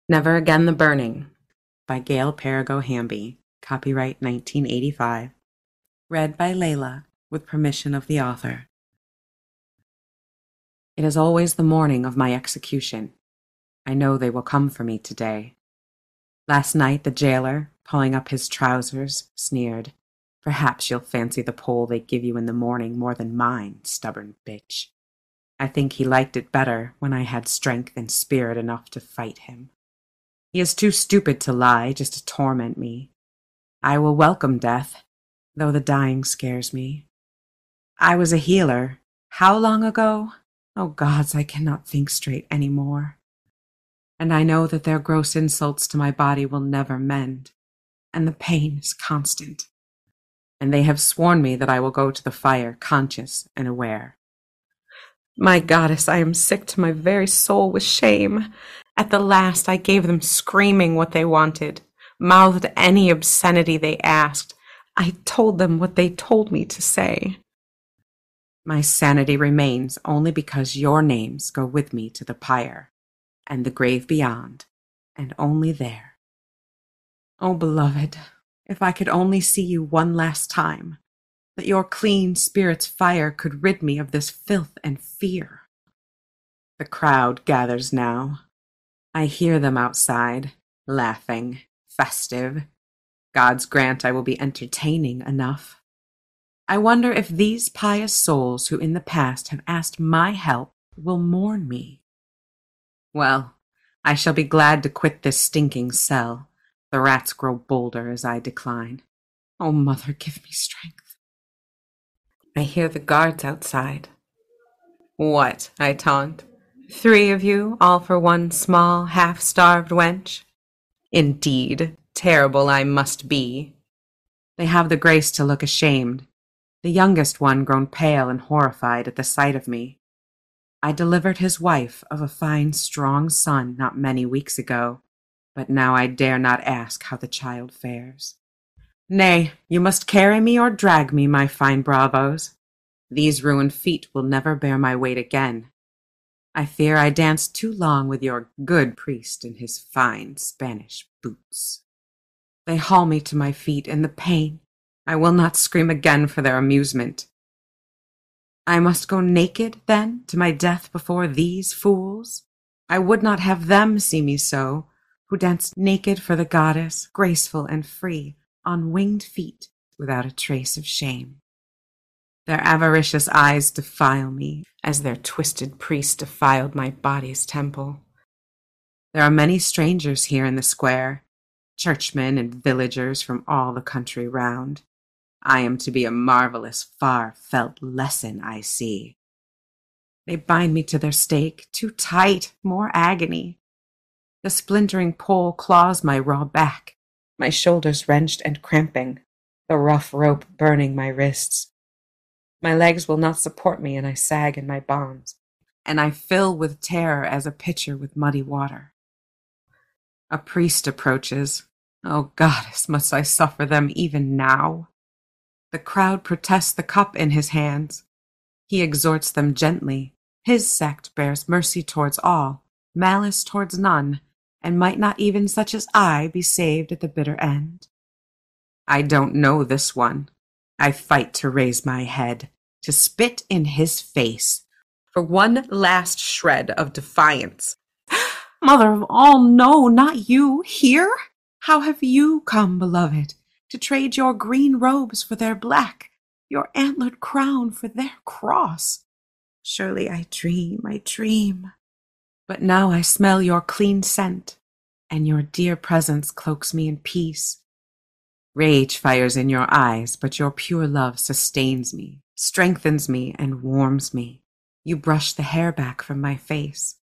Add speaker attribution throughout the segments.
Speaker 1: Never Again the Burning by Gail Perrigo Hamby, copyright 1985. Read by Layla, with permission of the author. It is always the morning of my execution. I know they will come for me today. Last night the jailer, pulling up his trousers, sneered, "Perhaps you'll fancy the pole they give you in the morning more than mine, stubborn bitch." I think he liked it better when I had strength and spirit enough to fight him. He is too stupid to lie just to torment me. I will welcome death, though the dying scares me. I was a healer. How long ago? Oh gods, I cannot think straight any more. And I know that their gross insults to my body will never mend, and the pain is constant. And they have sworn me that I will go to the fire conscious and aware. My goddess, I am sick to my very soul with shame. At the last I gave them screaming what they wanted, mouthed any obscenity they asked. I told them what they told me to say. My sanity remains only because your names go with me to the pyre, and the grave beyond, and only there. Oh, beloved, if I could only see you one last time, that your clean spirit's fire could rid me of this filth and fear. The crowd gathers now. I hear them outside, laughing, festive. God's grant I will be entertaining enough. I wonder if these pious souls who in the past have asked my help will mourn me. Well, I shall be glad to quit this stinking cell. The rats grow bolder as I decline. Oh, mother, give me strength. I hear the guards outside. What, I taunt. 3 of you, all for one small, half-starved wench? Indeed, terrible I must be. They have the grace to look ashamed, the youngest one grown pale and horrified at the sight of me. I delivered his wife of a fine, strong son not many weeks ago, but now I dare not ask how the child fares. Nay, you must carry me or drag me, my fine bravos. These ruined feet will never bear my weight again. I fear I danced too long with your good priest in his fine Spanish boots. They haul me to my feet in the pain. I will not scream again for their amusement. I must go naked, then, to my death before these fools? I would not have them see me so, who danced naked for the goddess, graceful and free, on winged feet, without a trace of shame. Their avaricious eyes defile me, as their twisted priest defiled my body's temple. There are many strangers here in the square, churchmen and villagers from all the country round. I am to be a marvelous, far-felt lesson, I see. They bind me to their stake, too tight, more agony. The splintering pole claws my raw back, my shoulders wrenched and cramping, the rough rope burning my wrists. My legs will not support me, and I sag in my bonds, and I fill with terror as a pitcher with muddy water. A priest approaches. Oh, goddess, must I suffer them even now? The crowd protests the cup in his hands. He exhorts them gently. His sect bears mercy towards all, malice towards none, and might not even such as I be saved at the bitter end? I don't know this one. I fight to raise my head, to spit in his face, for one last shred of defiance. Mother of all, no, not you, here? How have you come, beloved, to trade your green robes for their black, your antlered crown for their cross? Surely I dream. But now I smell your clean scent, and your dear presence cloaks me in peace. Rage fires in your eyes, but your pure love sustains me, strengthens me, and warms me. You brush the hair back from my face.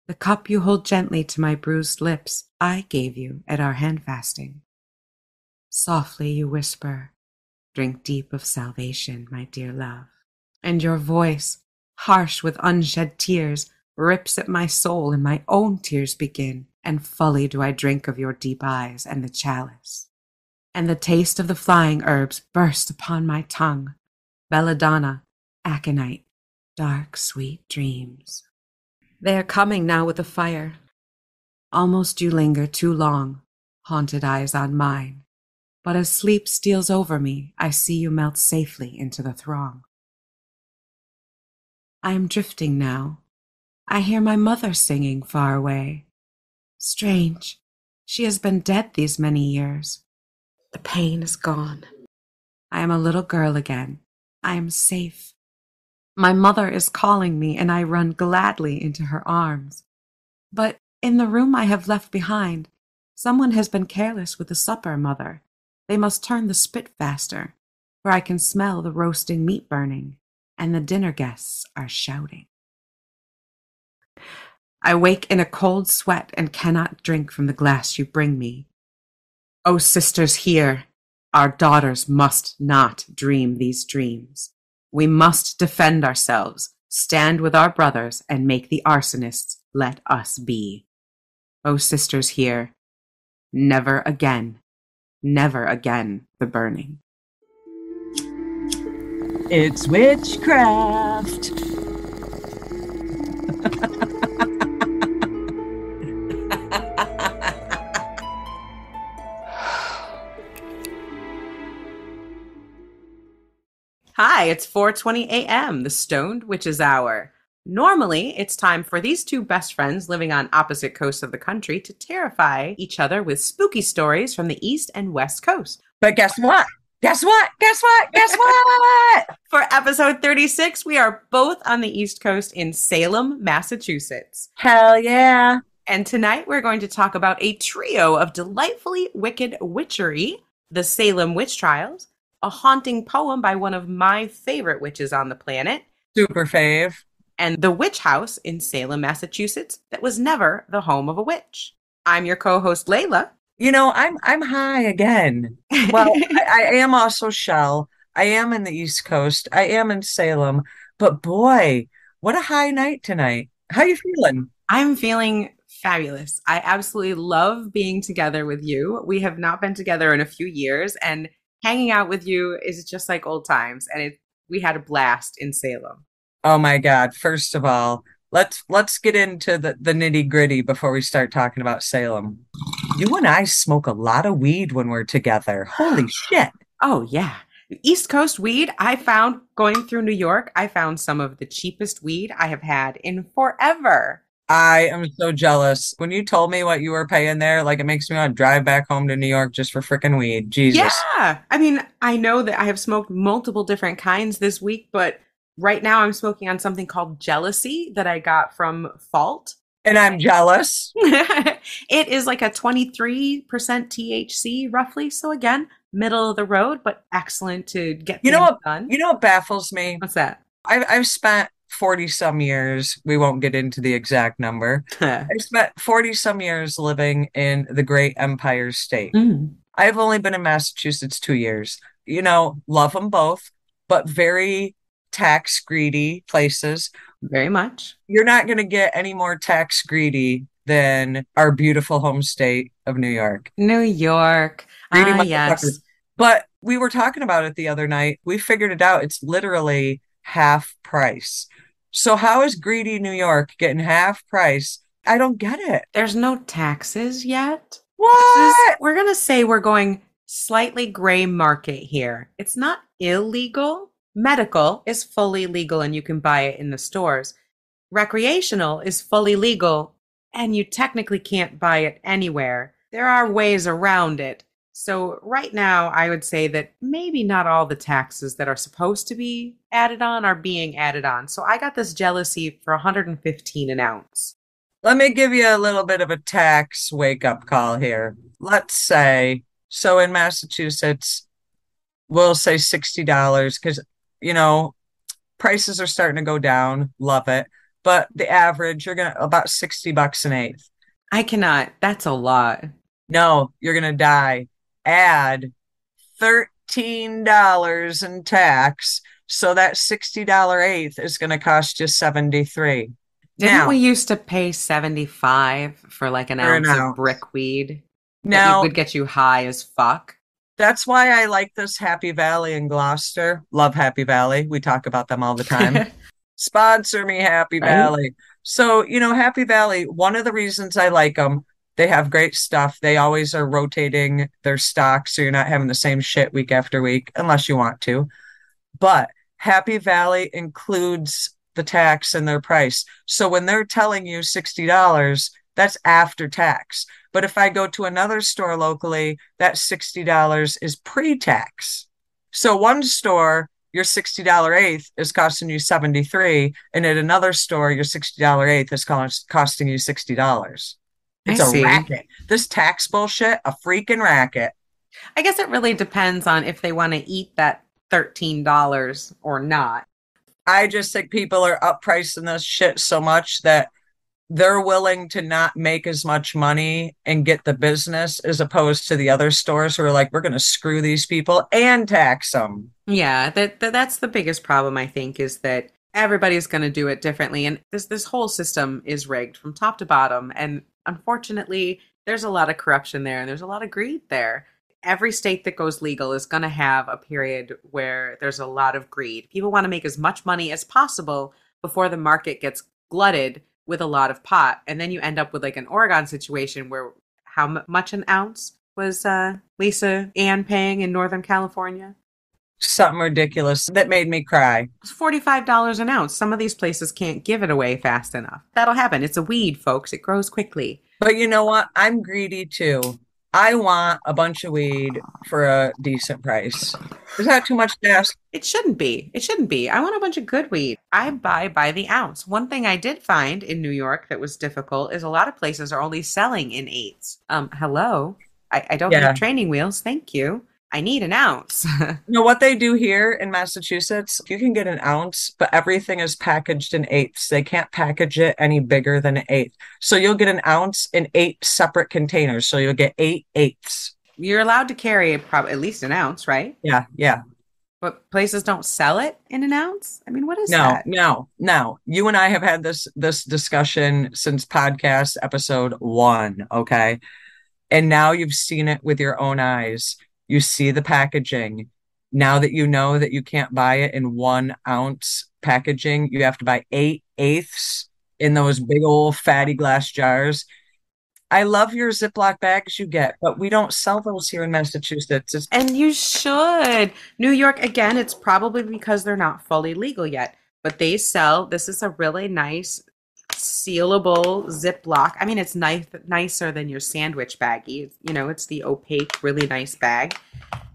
Speaker 1: The cup you hold gently to my bruised lips, I gave you at our hand-fasting. Softly you whisper, "Drink deep of salvation, my dear love." And your voice, harsh with unshed tears, rips at my soul, and my own tears begin, and fully do I drink of your deep eyes and the chalice. And the taste of the flying herbs burst upon my tongue. Belladonna, aconite, dark, sweet dreams. They are coming now with the fire. Almost you linger too long, haunted eyes on mine. But as sleep steals over me, I see you melt safely into the throng. I am drifting now. I hear my mother singing far away. Strange, she has been dead these many years. The pain is gone. I am a little girl again. I am safe. My mother is calling me, and I run gladly into her arms. But in the room I have left behind, someone has been careless with the supper, Mother. They must turn the spit faster, for I can smell the roasting meat burning, and the dinner guests are shouting. I wake in a cold sweat and cannot drink from the glass you bring me. O sisters, hear! Our daughters must not dream these dreams. We must defend ourselves, stand with our brothers, and make the arsonists let us be. O sisters, hear! Never again the burning.
Speaker 2: It's witchcraft.
Speaker 1: Hi, it's 4:20 a.m., the Stoned Witches Hour. Normally, it's time for these two best friends living on opposite coasts of the country to terrify each other with spooky stories from the East and West Coast.
Speaker 2: But guess what? Guess what?
Speaker 1: For episode 36, we are both on the East Coast in Salem, Massachusetts.
Speaker 2: Hell yeah.
Speaker 1: And tonight we're going to talk about a trio of delightfully wicked witchery, the Salem Witch Trials, a haunting poem by one of my favorite witches on the planet,
Speaker 2: Super fave,
Speaker 1: and the witch house in Salem, Massachusetts that was never the home of a witch. I'm your co-host, Layla.
Speaker 2: You know, I'm high again. Well, I am also Shell. I am in the East Coast. I am in Salem. But boy, what a high night tonight. How you feeling?
Speaker 1: I'm feeling fabulous. I absolutely love being together with you. We have not been together in a few years, and hanging out with you is just like old times. And we had a blast in Salem.
Speaker 2: Oh my God. First of all, let's get into the nitty-gritty before we start talking about Salem. You and I smoke a lot of weed when we're together. Holy shit.
Speaker 1: Oh, yeah. East Coast weed, I found going through New York, I found some of the cheapest weed I have had in forever.
Speaker 2: I am so jealous. When you told me what you were paying there, like it makes me want to drive back home to New York just for freaking weed. Jesus.
Speaker 1: Yeah. I mean, I know that I have smoked multiple different kinds this week, but right now I'm smoking on something called Jealousy that I got from Fault.
Speaker 2: And I'm jealous.
Speaker 1: It is like a 23% THC roughly. So again, middle of the road, but excellent to get things done.
Speaker 2: You know what baffles me?
Speaker 1: What's that?
Speaker 2: I've spent 40 some years. We won't get into the exact number. I've spent 40 some years living in the great Empire State. I've only been in Massachusetts 2 years. You know, love them both, but very tax greedy places.
Speaker 1: Very much.
Speaker 2: You're not going to get any more tax greedy than our beautiful home state of New York.
Speaker 1: New York. Yes.
Speaker 2: But we were talking about it the other night. We figured it out. It's literally half price. So how is greedy New York getting half price? I don't get it.
Speaker 1: There's no taxes yet.
Speaker 2: What?
Speaker 1: We're going to say we're going slightly gray market here. It's not illegal. Medical is fully legal and you can buy it in the stores. Recreational is fully legal and you technically can't buy it anywhere. There are ways around it. So right now, I would say that maybe not all the taxes that are supposed to be added on are being added on. So I got this Jealousy for $115 an ounce.
Speaker 2: Let me give you a little bit of a tax wake-up call here. Let's say, so in Massachusetts, we'll say $60 because, you know, prices are starting to go down. Love it. But the average, you're going to about $60 an eighth.
Speaker 1: I cannot. That's a lot.
Speaker 2: No, you're going to die. Add $13 in tax. So that $60 eighth is going to cost you $73.
Speaker 1: Didn't we used to pay $75 for like an ounce of brick weed?
Speaker 2: Now
Speaker 1: it would get you high as fuck.
Speaker 2: That's why I like this Happy Valley in Gloucester. Love Happy Valley. We talk about them all the time. Sponsor me, Happy Valley. So, you know, Happy Valley, one of the reasons I like them, They have great stuff. They always are rotating their stock, so you're not having the same shit week after week, unless you want to. But Happy Valley includes the tax in their price. So when they're telling you $60, that's after tax. But if I go to another store locally, that $60 is pre-tax. So one store, your $60 eighth is costing you 73, and at another store, your $60 eighth is costing you $60.
Speaker 1: I
Speaker 2: It's a
Speaker 1: see.
Speaker 2: racket. This tax bullshit, a freaking racket.
Speaker 1: I guess it really depends on if they want to eat that $13 or not.
Speaker 2: I just think people are uppricing this shit so much that they're willing to not make as much money and get the business as opposed to the other stores who are like, we're going to screw these people and tax them.
Speaker 1: Yeah, that's the biggest problem, I think, is that everybody's going to do it differently. And this whole system is rigged from top to bottom. And unfortunately, there's a lot of corruption there and there's a lot of greed there. Every state that goes legal is going to have a period where there's a lot of greed. People want to make as much money as possible before the market gets glutted with a lot of pot. And then you end up with like an Oregon situation where how much an ounce was Lisa Ann paying in Northern California?
Speaker 2: Something ridiculous that made me cry.
Speaker 1: It's $45 an ounce. Some of these places can't give it away fast enough. That'll happen. It's a weed, folks. It grows quickly.
Speaker 2: But you know what? I'm greedy too. I want a bunch of weed for a decent price. Is that too much to ask?
Speaker 1: It shouldn't be. It shouldn't be. I want a bunch of good weed. I buy by the ounce. One thing I did find in New York that was difficult is a lot of places are only selling in eighths. Hello? I don't need training wheels. Thank you. I need an ounce.
Speaker 2: You know what they do here in Massachusetts? You can get an ounce, but everything is packaged in eighths. They can't package it any bigger than an eighth. So you'll get an ounce in 8 separate containers. So you'll get 8 eighths.
Speaker 1: You're allowed to carry at least an ounce, right?
Speaker 2: Yeah, yeah.
Speaker 1: But places don't sell it in an ounce? I mean, what is that?
Speaker 2: No. You and I have had this discussion since podcast episode 1, okay? And now you've seen it with your own eyes. You see the packaging. Now that you know that you can't buy it in 1 ounce packaging, you have to buy 8 eighths in those big old fatty glass jars. I love your Ziploc bags you get, but we don't sell those here in Massachusetts.
Speaker 1: And you should. New York, again, it's probably because they're not fully legal yet, but they sell, this is a really nice sealable Ziploc. I mean, it's nicer than your sandwich baggie. It's the opaque, really nice bag.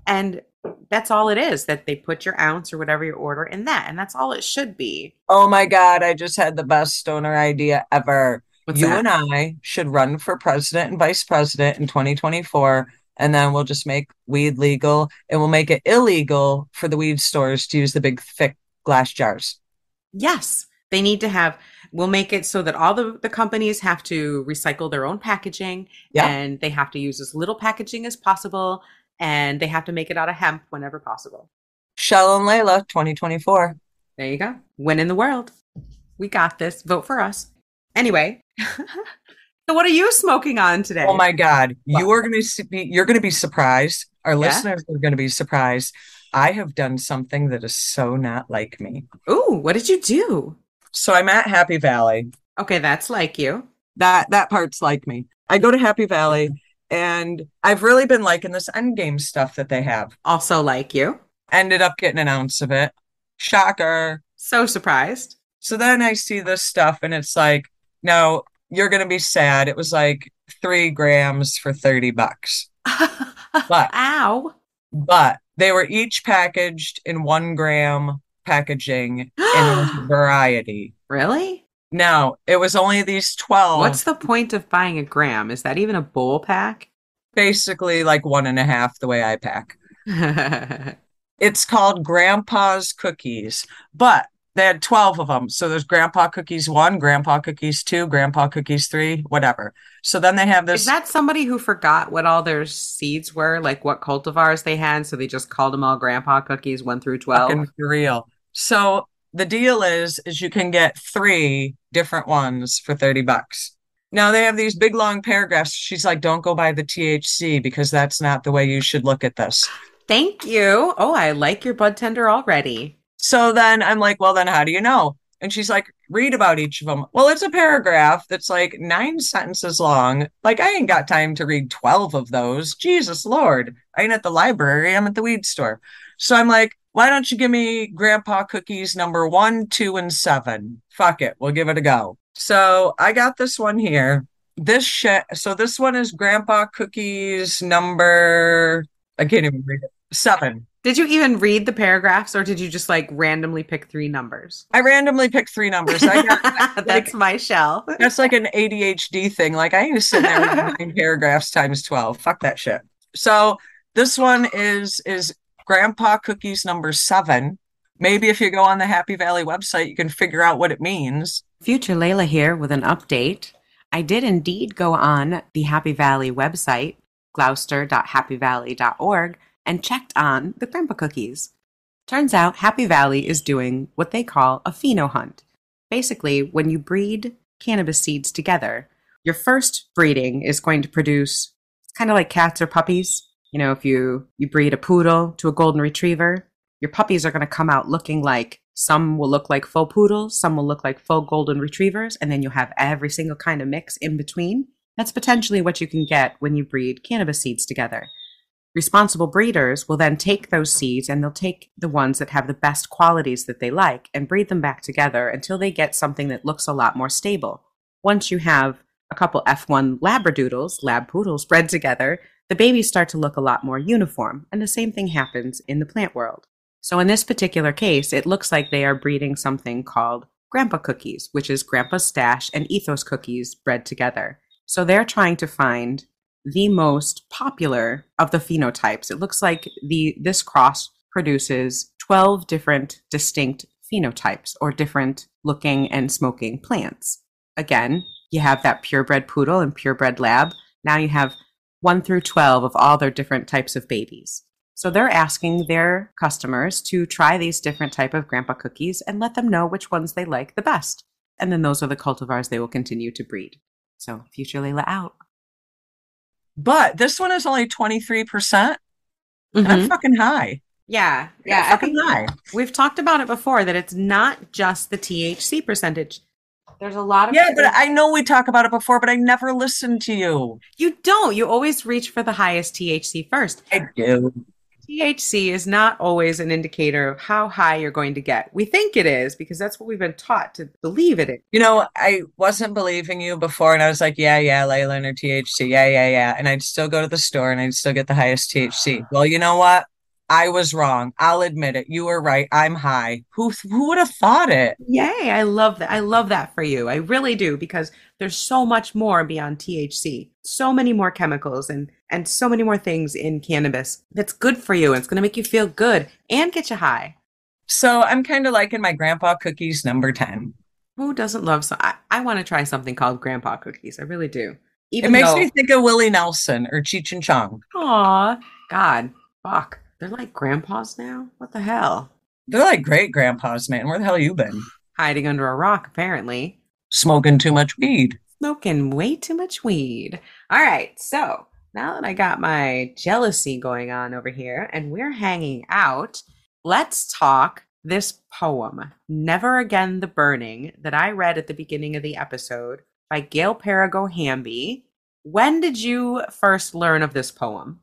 Speaker 1: And that's all it is, that they put your ounce or whatever you order in that. And that's all it should be.
Speaker 2: Oh my God, I just had the best stoner idea ever.
Speaker 1: What's
Speaker 2: you
Speaker 1: that?
Speaker 2: And I should run for president and vice president in 2024. And then we'll just make weed legal and we'll make it illegal for the weed stores to use the big, thick glass jars.
Speaker 1: Yes. They need to have, we'll make it so that all the companies have to recycle their own packaging and they have to use as little packaging as possible and they have to make it out of hemp whenever possible.
Speaker 2: Shell and Layla, 2024.
Speaker 1: There you go. Win in the world. We got this. Vote for us. Anyway, so what are you smoking on today?
Speaker 2: Oh my God. You're going to be surprised. Our listeners are going to be surprised. I have done something that is so not like me.
Speaker 1: Ooh, what did you do?
Speaker 2: So I'm at Happy Valley.
Speaker 1: Okay, that's like you.
Speaker 2: That part's like me. I go to Happy Valley and I've really been liking this Endgame stuff that they have.
Speaker 1: Also like you.
Speaker 2: Ended up getting an ounce of it. Shocker.
Speaker 1: So surprised.
Speaker 2: So then I see this stuff and it's like, no, you're going to be sad. It was like 3 grams for $30. But,
Speaker 1: ow.
Speaker 2: But they were each packaged in 1 gram packaging in variety.
Speaker 1: Really?
Speaker 2: No, it was only these 12.
Speaker 1: What's the point of buying a gram? Is that even a bowl pack?
Speaker 2: Basically like 1.5 the way I pack. It's called Grandpa's Cookies, but they had 12 of them. So there's Grandpa Cookies 1, Grandpa Cookies 2, Grandpa Cookies 3, whatever. So then they have this.
Speaker 1: Is that somebody who forgot what all their seeds were, like what cultivars they had? So they just called them all Grandpa Cookies 1 through 12?
Speaker 2: Fucking for real. So the deal is you can get 3 different ones for $30. Now they have these big long paragraphs. She's like, don't go by the THC because that's not the way you should look at this.
Speaker 1: Thank you. Oh, I like your bud tender already.
Speaker 2: So then I'm like, well, then how do you know? And she's like, read about each of them. Well, it's a paragraph that's like 9 sentences long. Like, I ain't got time to read 12 of those. Jesus Lord. I ain't at the library. I'm at the weed store. So I'm like, why don't you give me Grandpa Cookies number 1, 2, and 7? Fuck it. We'll give it a go. So I got this one here. So this one is Grandpa Cookies number, I can't even read it, 7.
Speaker 1: Did you even read the paragraphs or did you just like randomly pick 3 numbers?
Speaker 2: I randomly picked 3 numbers.
Speaker 1: That's my shell.
Speaker 2: That's like an ADHD thing. Like I need to sit there with 9 paragraphs times 12. Fuck that shit. So this one is Grandpa Cookies number 7. Maybe if you go on the Happy Valley website, you can figure out what it means.
Speaker 1: Future Layla here with an update. I did indeed go on the Happy Valley website, gloucester.happyvalley.org, and checked on the grandpa cookies. Turns out Happy Valley is doing what they call a pheno hunt. Basically, when you breed cannabis seeds together, your first breeding is going to produce, it's kind of like cats or puppies. You know, if you breed a poodle to a golden retriever, your puppies are going to come out looking like, some will look like faux poodles, some will look like faux golden retrievers, and then you'll have every single kind of mix in between. That's potentially what you can get when you breed cannabis seeds together. Responsible breeders will then take those seeds and they'll take the ones that have the best qualities that they like and breed them back together until they get something that looks a lot more stable. Once you have a couple F1 labradoodles, lab poodles, bred together, the babies start to look a lot more uniform, and the same thing happens in the plant world. So in this particular case, it looks like they are breeding something called Grandpa Cookies, which is Grandpa's Stash and Ethos cookies bred together. So they're trying to find the most popular of the phenotypes. It looks like this cross produces 12 different distinct phenotypes or different looking and smoking plants. Again, you have that purebred poodle and purebred lab. Now you have 1 through 12 of all their different types of babies. So they're asking their customers to try these different type of grandpa cookies and let them know which ones they like the best. And then those are the cultivars they will continue to breed. So future Layla out.
Speaker 2: But this one is only 23%. And I'm fucking high.
Speaker 1: Yeah.
Speaker 2: I think high.
Speaker 1: We've talked about it before that it's not just the THC percentage. There's a lot of...
Speaker 2: Yeah, but I know we talk about it before, but I never listen to you.
Speaker 1: You don't. You always reach for the highest THC first.
Speaker 2: I do.
Speaker 1: THC is not always an indicator of how high you're going to get. We think it is because that's what we've been taught to believe it is.
Speaker 2: You know, I wasn't believing you before, and I was like, yeah, Layla and her THC, yeah. And I'd still go to the store and I'd still get the highest THC. Well, you know what? I was wrong. I'll admit it. You were right. I'm high. Who would have thought it?
Speaker 1: Yay. I love that. I love that for you. I really do, because there's so much more beyond THC. So many more chemicals and so many more things in cannabis that's good for you. And it's going to make you feel good and get you high.
Speaker 2: So I'm kind of liking my Grandpa Cookies number 10.
Speaker 1: Who doesn't love I want to try something called Grandpa Cookies. I really do.
Speaker 2: It makes me think of Willie Nelson or Cheech and Chong.
Speaker 1: Aw, God, fuck. They're like grandpas now? What the hell?
Speaker 2: They're like great grandpas, man. Where the hell you been?
Speaker 1: Hiding under a rock, apparently.
Speaker 2: Smoking too much weed.
Speaker 1: Smoking way too much weed. All right, so now that I got my jealousy going on over here and we're hanging out, let's talk this poem, Never Again the Burning, that I read at the beginning of the episode by Gail Perrigo Hamby. When did you first learn of this poem?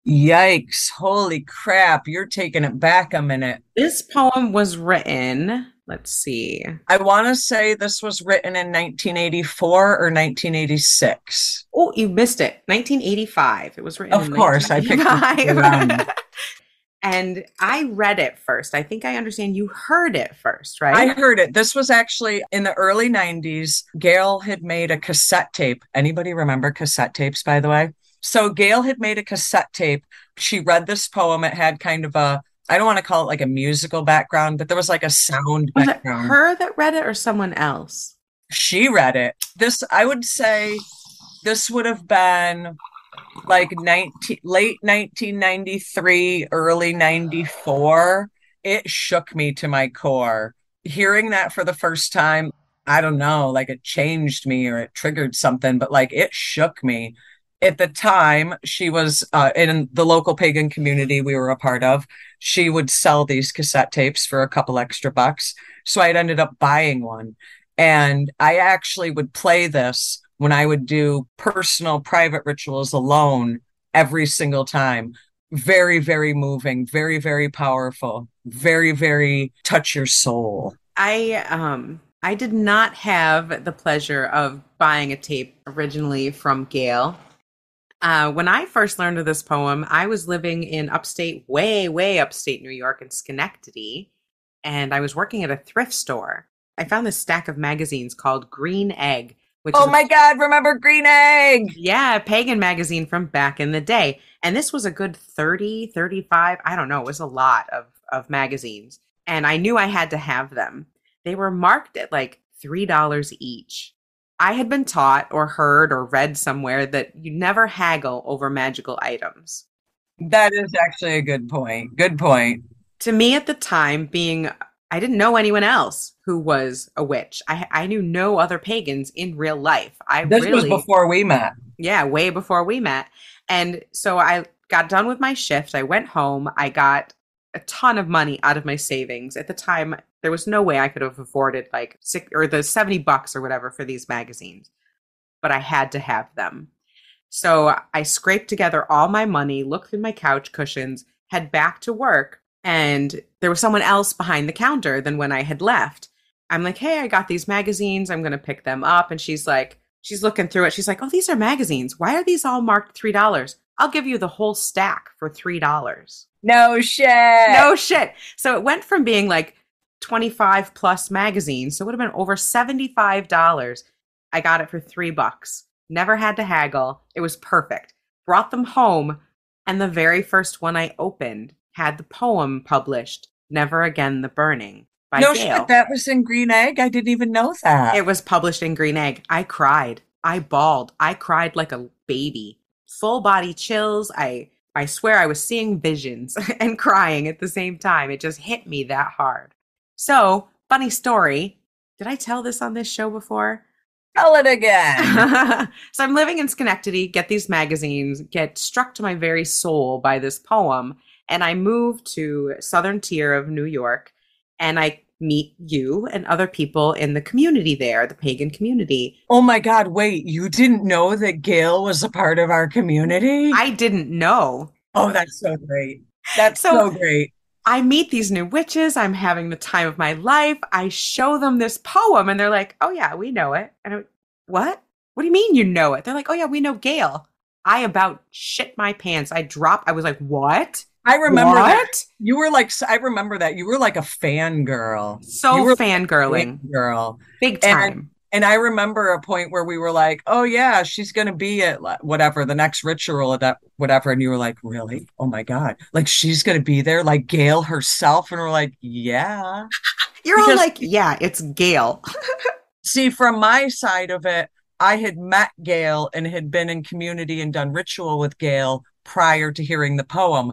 Speaker 2: Yikes. Holy crap. You're taking it back a minute.
Speaker 1: This poem was written, let's see.
Speaker 2: I want to say this was written in 1984 or 1986.
Speaker 1: Oh, you missed it. 1985. It was written
Speaker 2: in 1985. Of course, I picked it around.
Speaker 1: And I read it first. I think I understand you heard it first, right?
Speaker 2: I heard it. This was actually in the early 90s. Gail had made a cassette tape. Anybody remember cassette tapes, by the way? So Gail had made a cassette tape. She read this poem. It had kind of a, I don't want to call it like a musical background, but there was like a sound background.
Speaker 1: Was it her that read it or someone else?
Speaker 2: She read it. I would say this would have been like late 1993, early 94. It shook me to my core. Hearing that for the first time, I don't know, like it changed me or it triggered something, but like it shook me. At the time, she was in the local pagan community we were a part of. She would sell these cassette tapes for a couple extra bucks. So I'd ended up buying one. And I actually would play this when I would do personal private rituals alone every single time. Very, very moving, very, very powerful, very, very touch your soul.
Speaker 1: I did not have the pleasure of buying a tape originally from Gail. When I first learned of this poem, I was living in upstate, way, way upstate New York in Schenectady, and I was working at a thrift store. I found this stack of magazines called Green Egg, which
Speaker 2: Oh
Speaker 1: is
Speaker 2: my God, remember Green Egg?
Speaker 1: yeah, a pagan magazine from back in the day. And this was a good 30, 35, I don't know, it was a lot of magazines. And I knew I had to have them. They were marked at like $3 each. I had been taught or heard or read somewhere that you never haggle over magical items.
Speaker 2: That is actually a good point. Good point.
Speaker 1: To me at the time, I didn't know anyone else who was a witch. I knew no other pagans in real life.
Speaker 2: This was before we met.
Speaker 1: Yeah, way before we met. And so I got done with my shift. I went home. I got a ton of money out of my savings. At the time, there was no way I could have afforded like the $70 or whatever for these magazines, but I had to have them. So I scraped together all my money, looked through my couch cushions, head back to work, and there was someone else behind the counter than when I had left. I'm like, hey, I got these magazines. I'm going to pick them up. And she's looking through it. She's like, oh, these are magazines. Why are these all marked $3? I'll give you the whole stack for $3.
Speaker 2: No shit.
Speaker 1: No shit. So it went from being like 25 plus magazines. So it would have been over $75. I got it for $3. Never had to haggle. It was perfect. Brought them home. And the very first one I opened had the poem published, Never Again the Burning, by
Speaker 2: No
Speaker 1: Gail.
Speaker 2: shit, that was in Green Egg? I didn't even know that.
Speaker 1: It was published in Green Egg. I cried. I bawled. I cried like a baby. Full body chills. I swear I was seeing visions and crying at the same time. It just hit me that hard. So, funny story. Did I tell this on this show before?
Speaker 2: Tell it again.
Speaker 1: So I'm living in Schenectady, get these magazines, get struck to my very soul by this poem, and I move to southern tier of New York, and I meet you and other people in the community there, the pagan community.
Speaker 2: Oh my God, wait, you didn't know that Gail was a part of our community?
Speaker 1: I didn't know.
Speaker 2: Oh, that's so great. That's so great.
Speaker 1: I meet these new witches. I'm having the time of my life. I show them this poem and they're like, oh yeah, we know it. And I'm, what? What do you mean you know it? They're like, oh yeah, we know Gail. I about shit my pants. I was like, what?
Speaker 2: I remember
Speaker 1: that.
Speaker 2: You were like, I remember that. You were like a fangirl.
Speaker 1: So fangirling.
Speaker 2: Girl.
Speaker 1: Big time.
Speaker 2: And I remember a point where we were like, oh yeah, she's going to be at whatever, the next ritual of that, whatever. And you were like, really? Oh my God. Like she's going to be there, like Gail herself. And we're like, yeah.
Speaker 1: You're all like, yeah, it's Gail.
Speaker 2: See, from my side of it, I had met Gail and had been in community and done ritual with Gail prior to hearing the poem.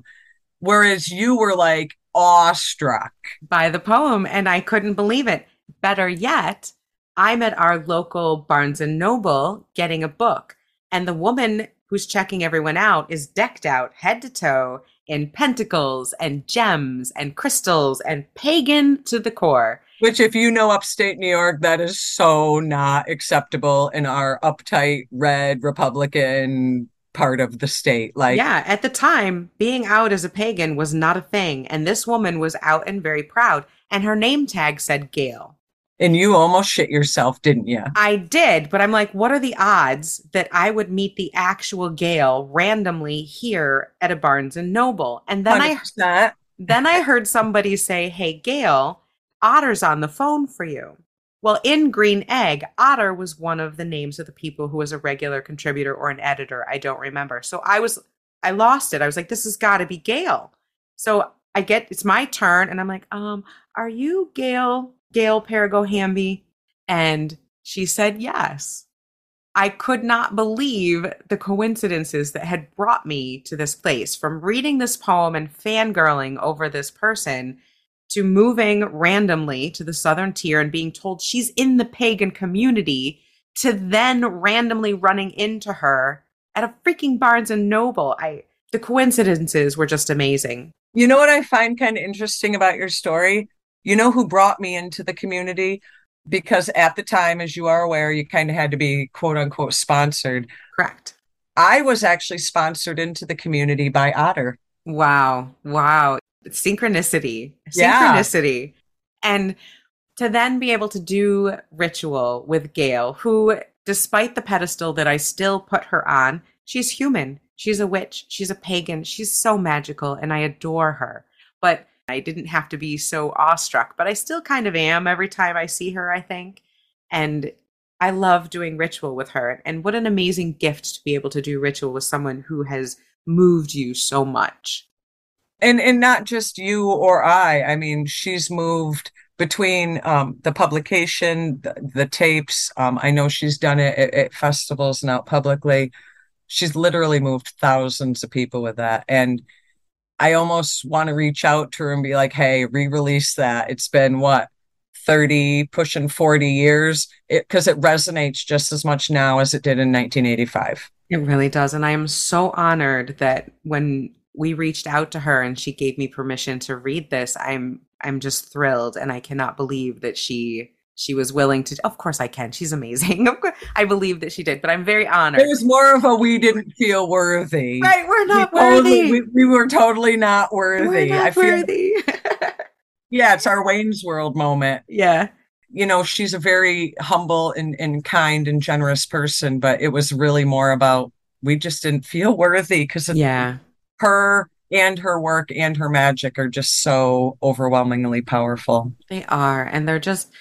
Speaker 2: Whereas you were like awestruck
Speaker 1: by the poem and I couldn't believe it. Better yet, I'm at our local Barnes and Noble getting a book, and the woman who's checking everyone out is decked out head to toe in pentacles and gems and crystals and pagan to the core.
Speaker 2: Which, if you know upstate New York, that is so not acceptable in our uptight red Republican part of the state. Like,
Speaker 1: yeah, at the time, being out as a pagan was not a thing, and this woman was out and very proud, and her name tag said Gail.
Speaker 2: And you almost shit yourself, didn't you?
Speaker 1: I did, but I'm like, what are the odds that I would meet the actual Gail randomly here at a Barnes and Noble? And then
Speaker 2: 100%.
Speaker 1: I heard somebody say, hey, Gail, Otter's on the phone for you. Well, in Green Egg, Otter was one of the names of the people who was a regular contributor or an editor. I don't remember. So I lost it. I was like, this has got to be Gail. So it's my turn. And I'm like, are you Gail Perrigo Hamby? And she said, yes. I could not believe the coincidences that had brought me to this place, from reading this poem and fangirling over this person to moving randomly to the southern tier and being told she's in the pagan community, to then randomly running into her at a freaking Barnes and Noble. The coincidences were just amazing.
Speaker 2: You know what I find kind of interesting about your story? You know who brought me into the community? Because at the time, as you are aware, you kind of had to be quote unquote sponsored.
Speaker 1: Correct.
Speaker 2: I was actually sponsored into the community by Otter.
Speaker 1: Wow. Wow. Synchronicity.
Speaker 2: Yeah.
Speaker 1: Synchronicity. And to then be able to do ritual with Gail, who, despite the pedestal that I still put her on, she's human. She's a witch. She's a pagan. She's so magical, and I adore her. But I didn't have to be so awestruck, but I still kind of am every time I see her, I think. And I love doing ritual with her. And what an amazing gift to be able to do ritual with someone who has moved you so much.
Speaker 2: And not just you or I. I mean, she's moved between the publication, the tapes. I know she's done it at festivals and out publicly. She's literally moved thousands of people with that. And I almost want to reach out to her and be like, hey, re-release that. It's been what, 30, pushing 40 years? Because it resonates just as much now as it did in 1985.
Speaker 1: It really does. And I am so honored that when we reached out to her and she gave me permission to read this, I'm just thrilled. And I cannot believe that she was willing to. Of course I can. She's amazing. Of course, I believe that she did, but I'm very honored.
Speaker 2: It was more of a we didn't feel worthy.
Speaker 1: Right, we're not worthy.
Speaker 2: We were totally not worthy.
Speaker 1: We're not worthy.
Speaker 2: Yeah, it's our Wayne's World moment.
Speaker 1: Yeah.
Speaker 2: You know, she's a very humble and kind and generous person, but it was really more about we just didn't feel worthy because her and her work and her magic are just so overwhelmingly powerful.
Speaker 1: They are. And they're just,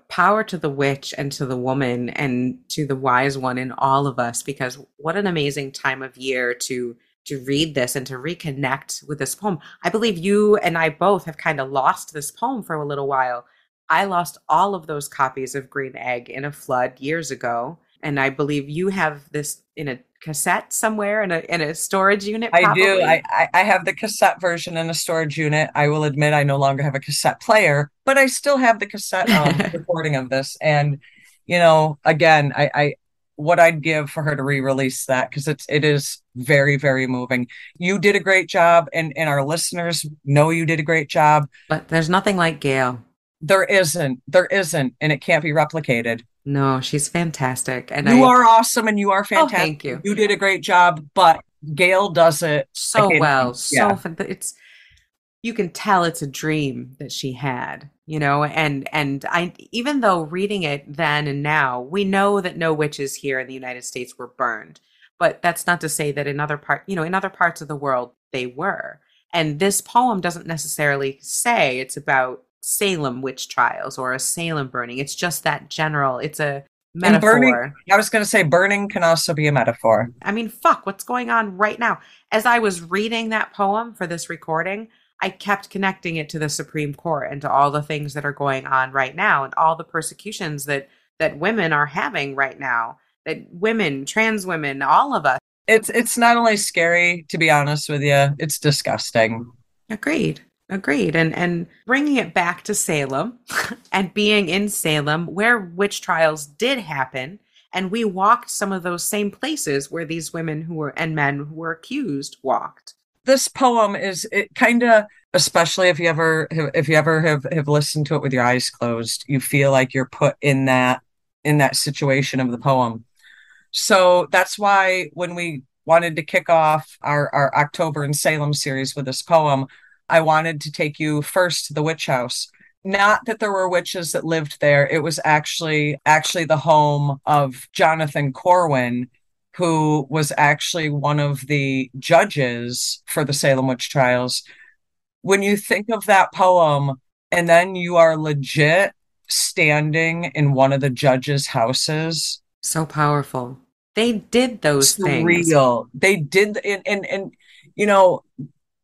Speaker 1: power to the witch and to the woman and to the wise one in all of us, because what an amazing time of year to read this and to reconnect with this poem. I believe you and I both have kind of lost this poem for a little while. I lost all of those copies of Green Egg in a flood years ago. And I believe you have this in a cassette somewhere in a storage unit. Probably.
Speaker 2: I do. I have the cassette version in a storage unit. I will admit I no longer have a cassette player, but I still have the cassette recording of this. And, again, I what I'd give for her to re-release that, because it is very, very moving. You did a great job, and our listeners know you did a great job.
Speaker 1: But there's nothing like Gail.
Speaker 2: There isn't, and it can't be replicated.
Speaker 1: No, she's fantastic. And
Speaker 2: you are awesome, and you are fantastic.
Speaker 1: Oh, thank you.
Speaker 2: You did a great job, but Gail does it
Speaker 1: so well. You can tell it's a dream that she had, and I, even though reading it then and now, we know that no witches here in the United States were burned, but that's not to say that in other parts of the world they were. And this poem doesn't necessarily say it's about Salem witch trials or a Salem burning. It's just that general, it's a metaphor.
Speaker 2: Burning, I was going to say burning can also be a metaphor.
Speaker 1: I mean, fuck, what's going on right now? As I was reading that poem for this recording, I kept connecting it to the Supreme Court and to all the things that are going on right now and all the persecutions that women are having right now, that women, trans women, all of us.
Speaker 2: It's not only scary, to be honest with you, it's disgusting.
Speaker 1: Agreed. And bringing it back to Salem and being in Salem where witch trials did happen. And we walked some of those same places where these women and men who were accused walked.
Speaker 2: This poem is kind of, especially if you ever have listened to it with your eyes closed, you feel like you're put in that situation of the poem. So that's why when we wanted to kick off our October in Salem series with this poem, I wanted to take you first to the witch house. Not that there were witches that lived there. It was actually the home of Jonathan Corwin, who was actually one of the judges for the Salem witch trials. When you think of that poem, and then you are legit standing in one of the judges' houses.
Speaker 1: So powerful. They did those things.
Speaker 2: Real. They did, and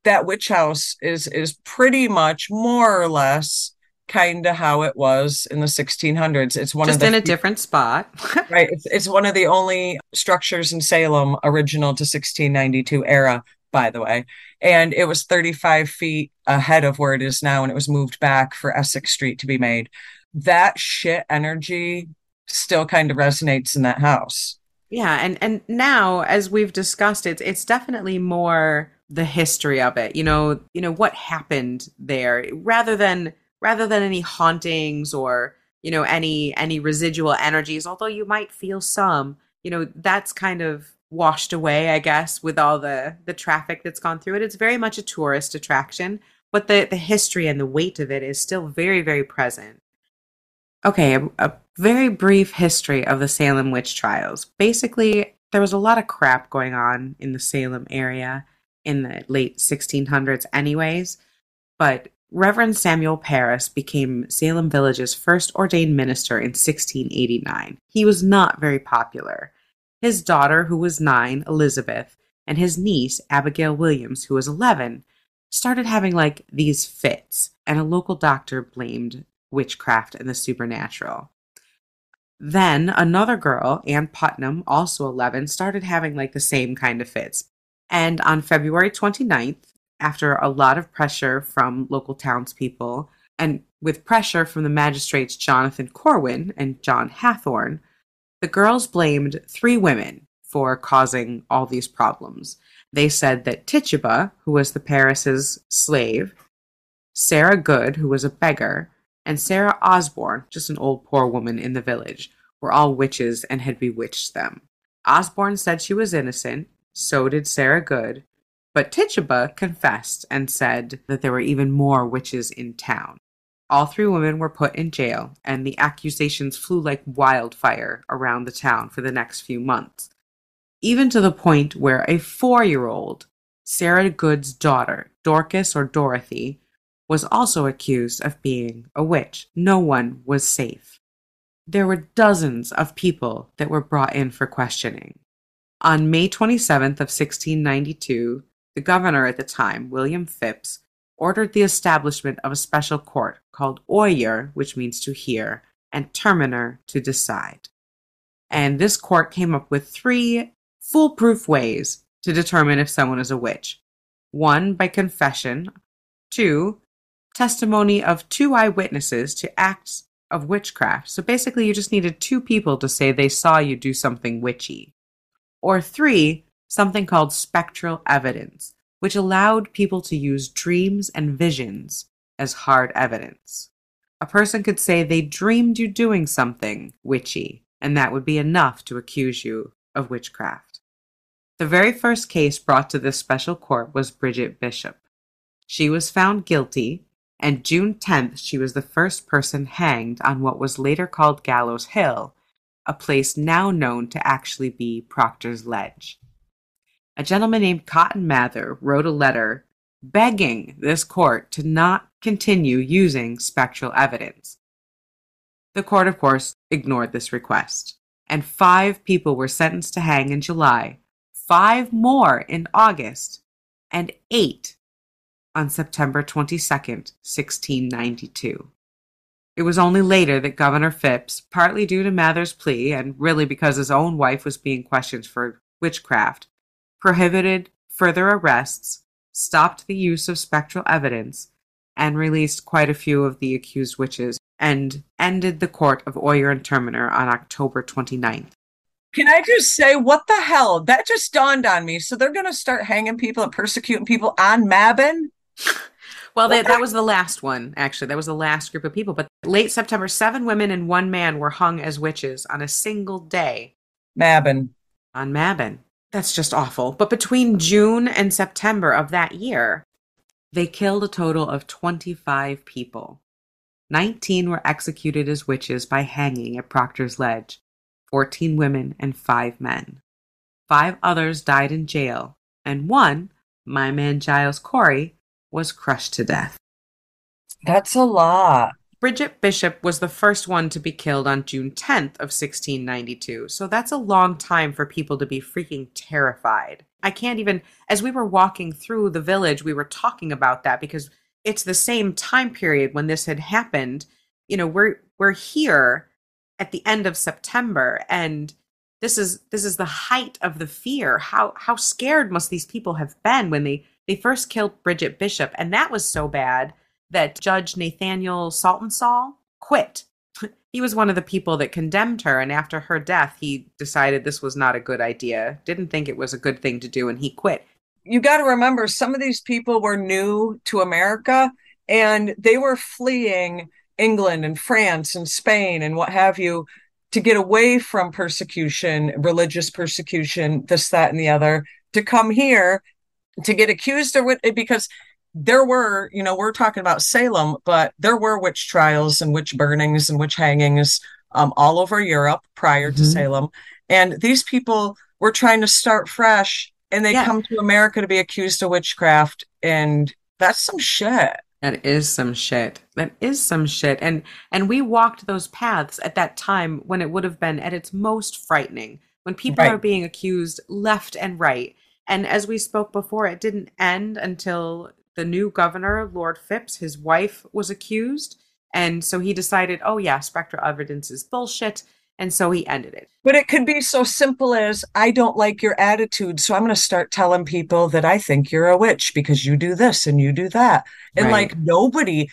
Speaker 2: that witch house is pretty much more or less kind of how it was in the 1600s. It's one
Speaker 1: just in a different spot.
Speaker 2: Right. It's one of the only structures in Salem original to 1692 era, by the way. And it was 35 feet ahead of where it is now, and it was moved back for Essex Street to be made. That shit energy still kind of resonates in that house.
Speaker 1: Yeah, and now as we've discussed, it's definitely more the history of it. What happened there rather than any hauntings or, any residual energies, although you might feel some, that's kind of washed away, I guess, with all the traffic that's gone through it. It's very much a tourist attraction, but the history and the weight of it is still very, very present. Okay, a very brief history of the Salem witch trials. Basically, there was a lot of crap going on in the Salem area in the late 1600s, anyways, but Reverend Samuel Parris became Salem Village's first ordained minister in 1689. He was not very popular. His daughter, who was 9, Elizabeth, and his niece, Abigail Williams, who was 11, started having like these fits, and a local doctor blamed witchcraft and the supernatural. Then another girl, Ann Putnam, also 11, started having like the same kind of fits. And on February 29th, after a lot of pressure from local townspeople and with pressure from the magistrates Jonathan Corwin and John Hathorne, the girls blamed 3 women for causing all these problems. They said that Tituba, who was the Parris's slave, Sarah Good, who was a beggar, and Sarah Osborne, just an old poor woman in the village, were all witches and had bewitched them. Osborne said she was innocent, so did Sarah Good, but Tituba confessed and said that there were even more witches in town. All 3 women were put in jail, and the accusations flew like wildfire around the town for the next few months, even to the point where a 4-year-old, Sarah Good's daughter, Dorcas or Dorothy, was also accused of being a witch. No one was safe. There were dozens of people that were brought in for questioning. On May 27th of 1692, the governor at the time, William Phipps, ordered the establishment of a special court called Oyer, which means to hear, and Terminer, to decide. And this court came up with 3 foolproof ways to determine if someone is a witch. 1, by confession. 2, testimony of 2 eyewitnesses to acts of witchcraft. So basically, you just needed 2 people to say they saw you do something witchy. Or 3, something called spectral evidence, which allowed people to use dreams and visions as hard evidence. A person could say they dreamed you doing something witchy, and that would be enough to accuse you of witchcraft. The very first case brought to this special court was Bridget Bishop. She was found guilty, and June 10th she was the first person hanged on what was later called Gallows Hill, a place now known to actually be Proctor's Ledge. A gentleman named Cotton Mather wrote a letter begging this court to not continue using spectral evidence. The court, of course, ignored this request, and 5 people were sentenced to hang in July, 5 more in August, and 8 on September 22nd, 1692. It was only later that Governor Phipps, partly due to Mather's plea and really because his own wife was being questioned for witchcraft, prohibited further arrests, stopped the use of spectral evidence, and released quite a few of the accused witches, and ended the court of Oyer and Terminer on October 29th.
Speaker 2: Can I just say, what the hell? That just dawned on me. So they're going to start hanging people and persecuting people on Mabon?
Speaker 1: Well, that was the last one, actually. That was the last group of people. But late September, 7 women and 1 man were hung as witches on a single day.
Speaker 2: Mabon.
Speaker 1: On Mabon. That's just awful. But between June and September of that year, they killed a total of 25 people. 19 were executed as witches by hanging at Proctor's Ledge, 14 women and 5 men. 5 others died in jail, and 1, my man Giles Corey, was crushed to death.
Speaker 2: That's a lot.
Speaker 1: Bridget Bishop was the first one to be killed on June 10th of 1692, so that's a long time for people to be freaking terrified. I can't even, as we were walking through the village, we were talking about that because it's the same time period when this had happened. We're here at the end of September, and this is the height of the fear. How scared must these people have been when they first killed Bridget Bishop, and that was so bad that Judge Nathaniel Saltonstall quit he was one of the people that condemned her. And after her death, he decided this was not a good idea, didn't think it was a good thing to do, and he quit.
Speaker 2: You got to remember, some of these people were new to America and they were fleeing England and France and Spain and what have you to get away from persecution, religious persecution, this, that, and the other, to come here to get accused of it, because there were, we're talking about Salem, but there were witch trials and witch burnings and witch hangings all over Europe prior to Salem. And these people were trying to start fresh, and they come to America to be accused of witchcraft. And that's some shit.
Speaker 1: That is some shit. That is some shit. And we walked those paths at that time when it would have been at its most frightening, when people are being accused left and right. And as we spoke before, it didn't end until the new governor, Lord Phipps, his wife was accused. And so he decided, oh yeah, spectral evidence is bullshit. And so he ended it.
Speaker 2: But it could be so simple as, I don't like your attitude, so I'm going to start telling people that I think you're a witch because you do this and you do that. And nobody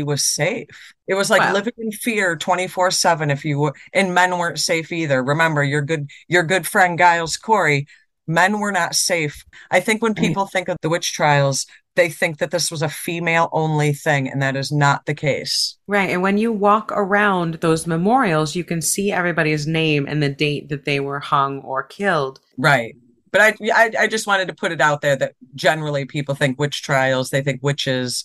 Speaker 2: was safe. It was like living in fear 24/7 if you were, and men weren't safe either. Remember, your good friend Giles Corey, men were not safe. I think when people think of the witch trials, they think that this was a female only thing, and that is not the case.
Speaker 1: Right. And when you walk around those memorials, you can see everybody's name and the date that they were hung or killed.
Speaker 2: Right. But I just wanted to put it out there that generally people think witch trials, they think witches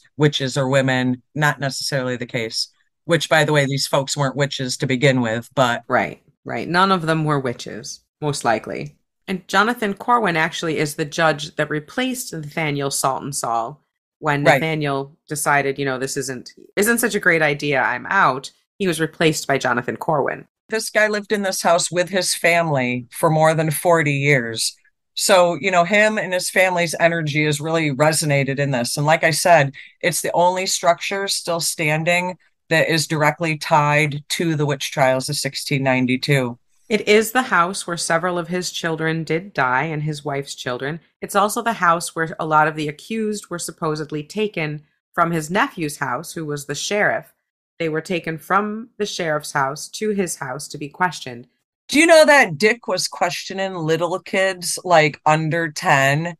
Speaker 2: are women, not necessarily the case. Which, by the way, these folks weren't witches to begin with, but...
Speaker 1: Right. None of them were witches, most likely. And Jonathan Corwin actually is the judge that replaced Nathaniel Saltonstall when Nathaniel decided, this isn't such a great idea, I'm out. He was replaced by Jonathan Corwin.
Speaker 2: This guy lived in this house with his family for more than 40 years. So, him and his family's energy has really resonated in this. And like I said, it's the only structure still standing that is directly tied to the witch trials of 1692.
Speaker 1: It is the house where several of his children did die and his wife's children. It's also the house where a lot of the accused were supposedly taken from his nephew's house, who was the sheriff. They were taken from the sheriff's house to his house to be questioned.
Speaker 2: Do you know that Dick was questioning little kids like under 10?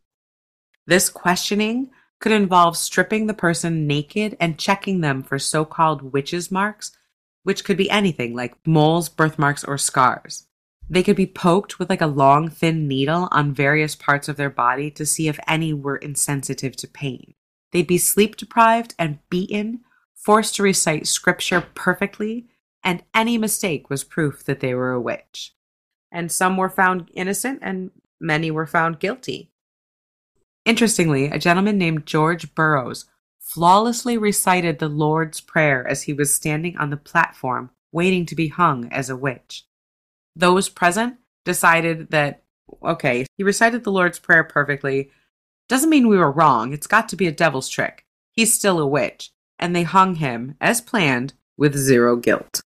Speaker 1: This questioning could involve stripping the person naked and checking them for so-called witches' marks, which could be anything like moles, birthmarks, or scars. They could be poked with like a long, thin needle on various parts of their body to see if any were insensitive to pain. They'd be sleep deprived and beaten, forced to recite scripture perfectly, and any mistake was proof that they were a witch. And some were found innocent and many were found guilty. Interestingly, a gentleman named George Burroughs flawlessly recited the Lord's Prayer as he was standing on the platform waiting to be hung as a witch. Those present decided that, okay, he recited the Lord's Prayer perfectly. Doesn't mean we were wrong. It's got to be a devil's trick. He's still a witch. And they hung him, as planned, with zero guilt.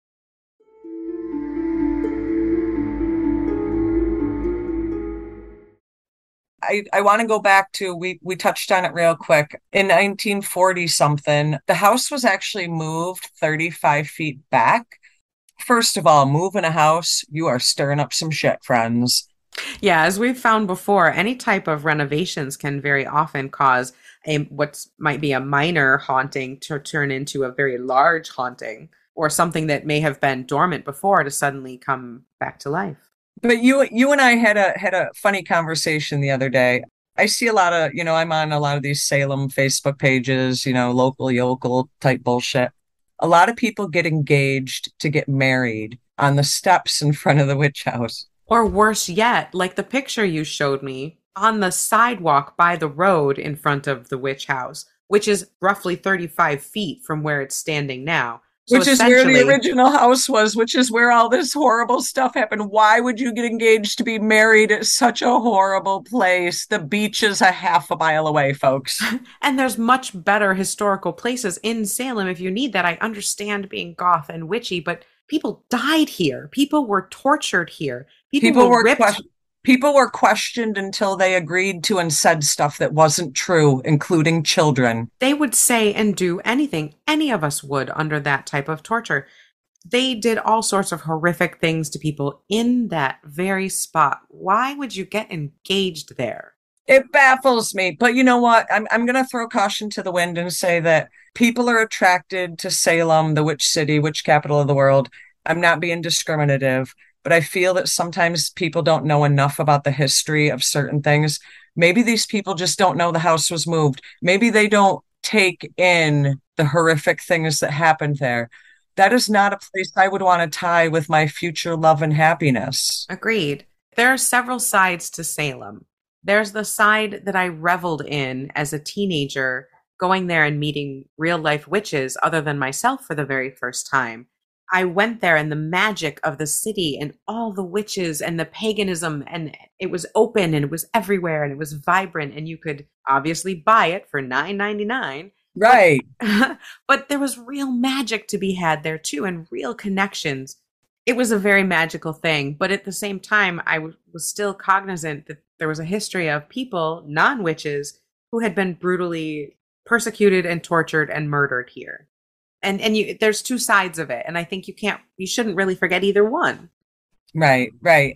Speaker 2: I want to go back to, we touched on it real quick. In 1940 something, the house was actually moved 35 feet back. First of all, moving a house, you are stirring up some shit, friends.
Speaker 1: Yeah, as we've found before, any type of renovations can very often cause what might be a minor haunting to turn into a very large haunting, or something that may have been dormant before to suddenly come back to life.
Speaker 2: But you and I had a funny conversation the other day. I see a lot of, I'm on a lot of these Salem Facebook pages, local yokel type bullshit. A lot of people get engaged to get married on the steps in front of the witch house.
Speaker 1: Or worse yet, like the picture you showed me, on the sidewalk by the road in front of the witch house, which is roughly 35 feet from where it's standing now.
Speaker 2: So which is where the original house was, which is where all this horrible stuff happened. Why would you get engaged to be married at such a horrible place? The beach is a half a mile away, folks.
Speaker 1: And there's much better historical places in Salem if you need that. I understand being goth and witchy, but people died here. People were tortured here. People were ripped.
Speaker 2: People were questioned until they agreed to and said stuff that wasn't true, including children.
Speaker 1: They would say and do anything. Any of us would under that type of torture. They did all sorts of horrific things to people in that very spot. Why would you get engaged there?
Speaker 2: It baffles me. But you know what? I'm going to throw caution to the wind and say that people are attracted to Salem, the witch city, witch capital of the world. I'm not being discriminative, but I feel that sometimes people don't know enough about the history of certain things. Maybe these people just don't know the house was moved. Maybe they don't take in the horrific things that happened there. That is not a place I would want to tie with my future love and happiness.
Speaker 1: Agreed. There are several sides to Salem. There's the side that I reveled in as a teenager, going there and meeting real life witches other than myself for the very first time. I went there and the magic of the city and all the witches and the paganism, and it was open and it was everywhere and it was vibrant, and you could obviously buy it for $9.99.
Speaker 2: Right.
Speaker 1: But there was real magic to be had there too, and real connections. It was a very magical thing, but at the same time, I was still cognizant that there was a history of people, non-witches, who had been brutally persecuted and tortured and murdered here. And there's two sides of it, and I think you shouldn't really forget either one.
Speaker 2: Right. I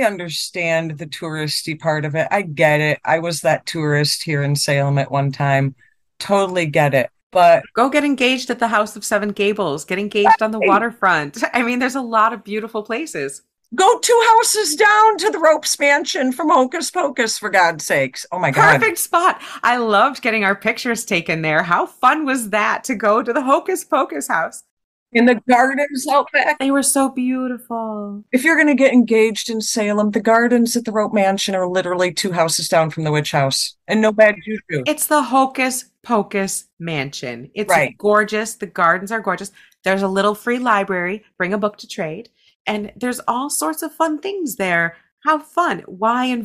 Speaker 2: understand the touristy part of it. I get it. I was that tourist here in Salem at one time. Totally get it. But
Speaker 1: go get engaged at the House of Seven Gables. Get engaged on the waterfront. I mean, there's a lot of beautiful places.
Speaker 2: Go 2 houses down to the Ropes Mansion from Hocus Pocus, for God's sakes. Oh, my God.
Speaker 1: Perfect spot. I loved getting our pictures taken there. How fun was that to go to the Hocus Pocus house?
Speaker 2: In the gardens out back.
Speaker 1: They were so beautiful.
Speaker 2: If you're going to get engaged in Salem, the gardens at the Rope Mansion are literally 2 houses down from the witch house. And no bad juju.
Speaker 1: It's the Hocus Pocus Mansion. It's gorgeous. The gardens are gorgeous. There's a little free library. Bring a book to trade. And there's all sorts of fun things there. How fun. Why?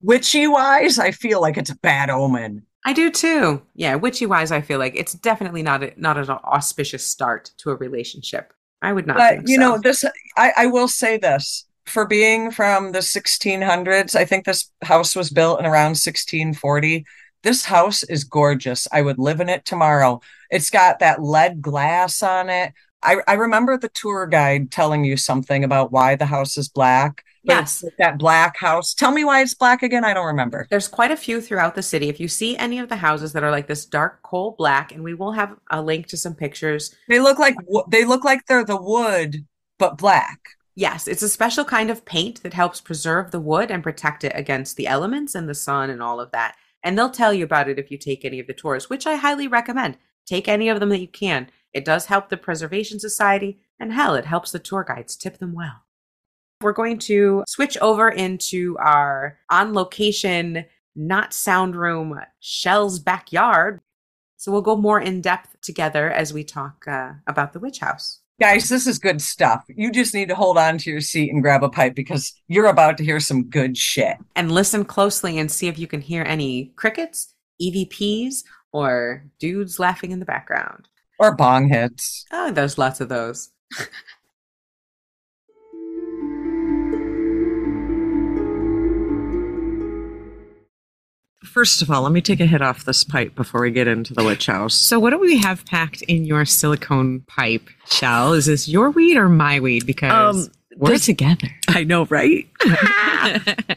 Speaker 2: Witchy-wise, I feel like it's a bad omen.
Speaker 1: I do too. Yeah, witchy-wise, I feel like it's definitely not an auspicious start to a relationship. I would not think so.
Speaker 2: But, I will say this. For being from the 1600s, I think this house was built in around 1640. This house is gorgeous. I would live in it tomorrow. It's got that lead glass on it. I remember the tour guide telling you something about why the house is black.
Speaker 1: Yes.
Speaker 2: That black house. Tell me why it's black again. I don't remember.
Speaker 1: There's quite a few throughout the city. If you see any of the houses that are like this dark coal black, and we will have a link to some pictures.
Speaker 2: They look like they're the wood, but black.
Speaker 1: Yes, it's a special kind of paint that helps preserve the wood and protect it against the elements and the sun and all of that. And they'll tell you about it if you take any of the tours, which I highly recommend. Take any of them that you can. It does help the Preservation Society, and hell, it helps the tour guides tip them well. We're going to switch over into our on-location, not sound room, Shell's backyard. So we'll go more in depth together as we talk about the witch house.
Speaker 2: Guys, this is good stuff. You just need to hold on to your seat and grab a pipe because you're about to hear some good shit.
Speaker 1: And listen closely and see if you can hear any crickets, EVPs, or dudes laughing in the background.
Speaker 2: Or bong hits.
Speaker 1: Oh, there's lots of those.
Speaker 2: First of all, let me take a hit off this pipe before we get into the witch house.
Speaker 1: So what do we have packed in your silicone pipe, Shell? Is this your weed or my weed? Because we're together.
Speaker 2: I know, right?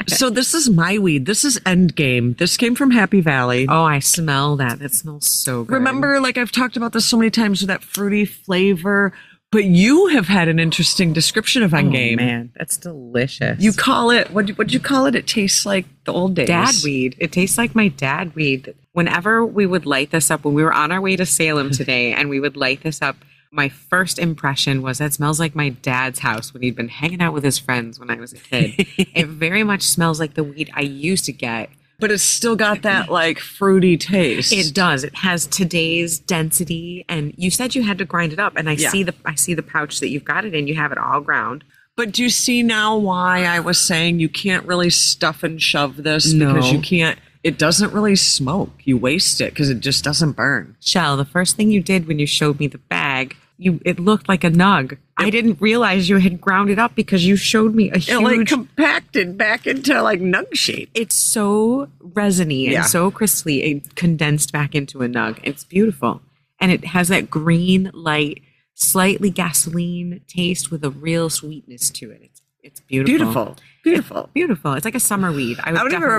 Speaker 2: So this is my weed. This is Endgame. This came from Happy Valley.
Speaker 1: Oh, I smell that. It smells so good.
Speaker 2: Remember, I've talked about this so many times with that fruity flavor. But you have had an interesting description of Endgame.
Speaker 1: Oh, man, that's delicious.
Speaker 2: You call it, what'd you call it? It tastes like the old days.
Speaker 1: Dad weed. It tastes like my dad weed. Whenever we would light this up, when we were on our way to Salem today and we would light this up, my first impression was that smells like my dad's house when he'd been hanging out with his friends when I was a kid. It very much smells like the weed I used to get.
Speaker 2: But it's still got that fruity taste.
Speaker 1: It does. It has today's density, and you said you had to grind it up, and I see the pouch that you've got it in. You have it all ground.
Speaker 2: But do you see now why I was saying you can't really stuff and shove this? Because you can't. It doesn't really smoke. You waste it because it just doesn't burn.
Speaker 1: Shell, the first thing you did when you showed me the bag, it looked like a nug. I didn't realize you had ground it up because you showed me a huge...
Speaker 2: It compacted back into nug shape.
Speaker 1: It's so resiny and so crystally, it condensed back into a nug. It's beautiful. And it has that green light slightly gasoline taste with a real sweetness to it. It's beautiful.
Speaker 3: Beautiful.
Speaker 1: It's like a summer weed. I
Speaker 3: don't even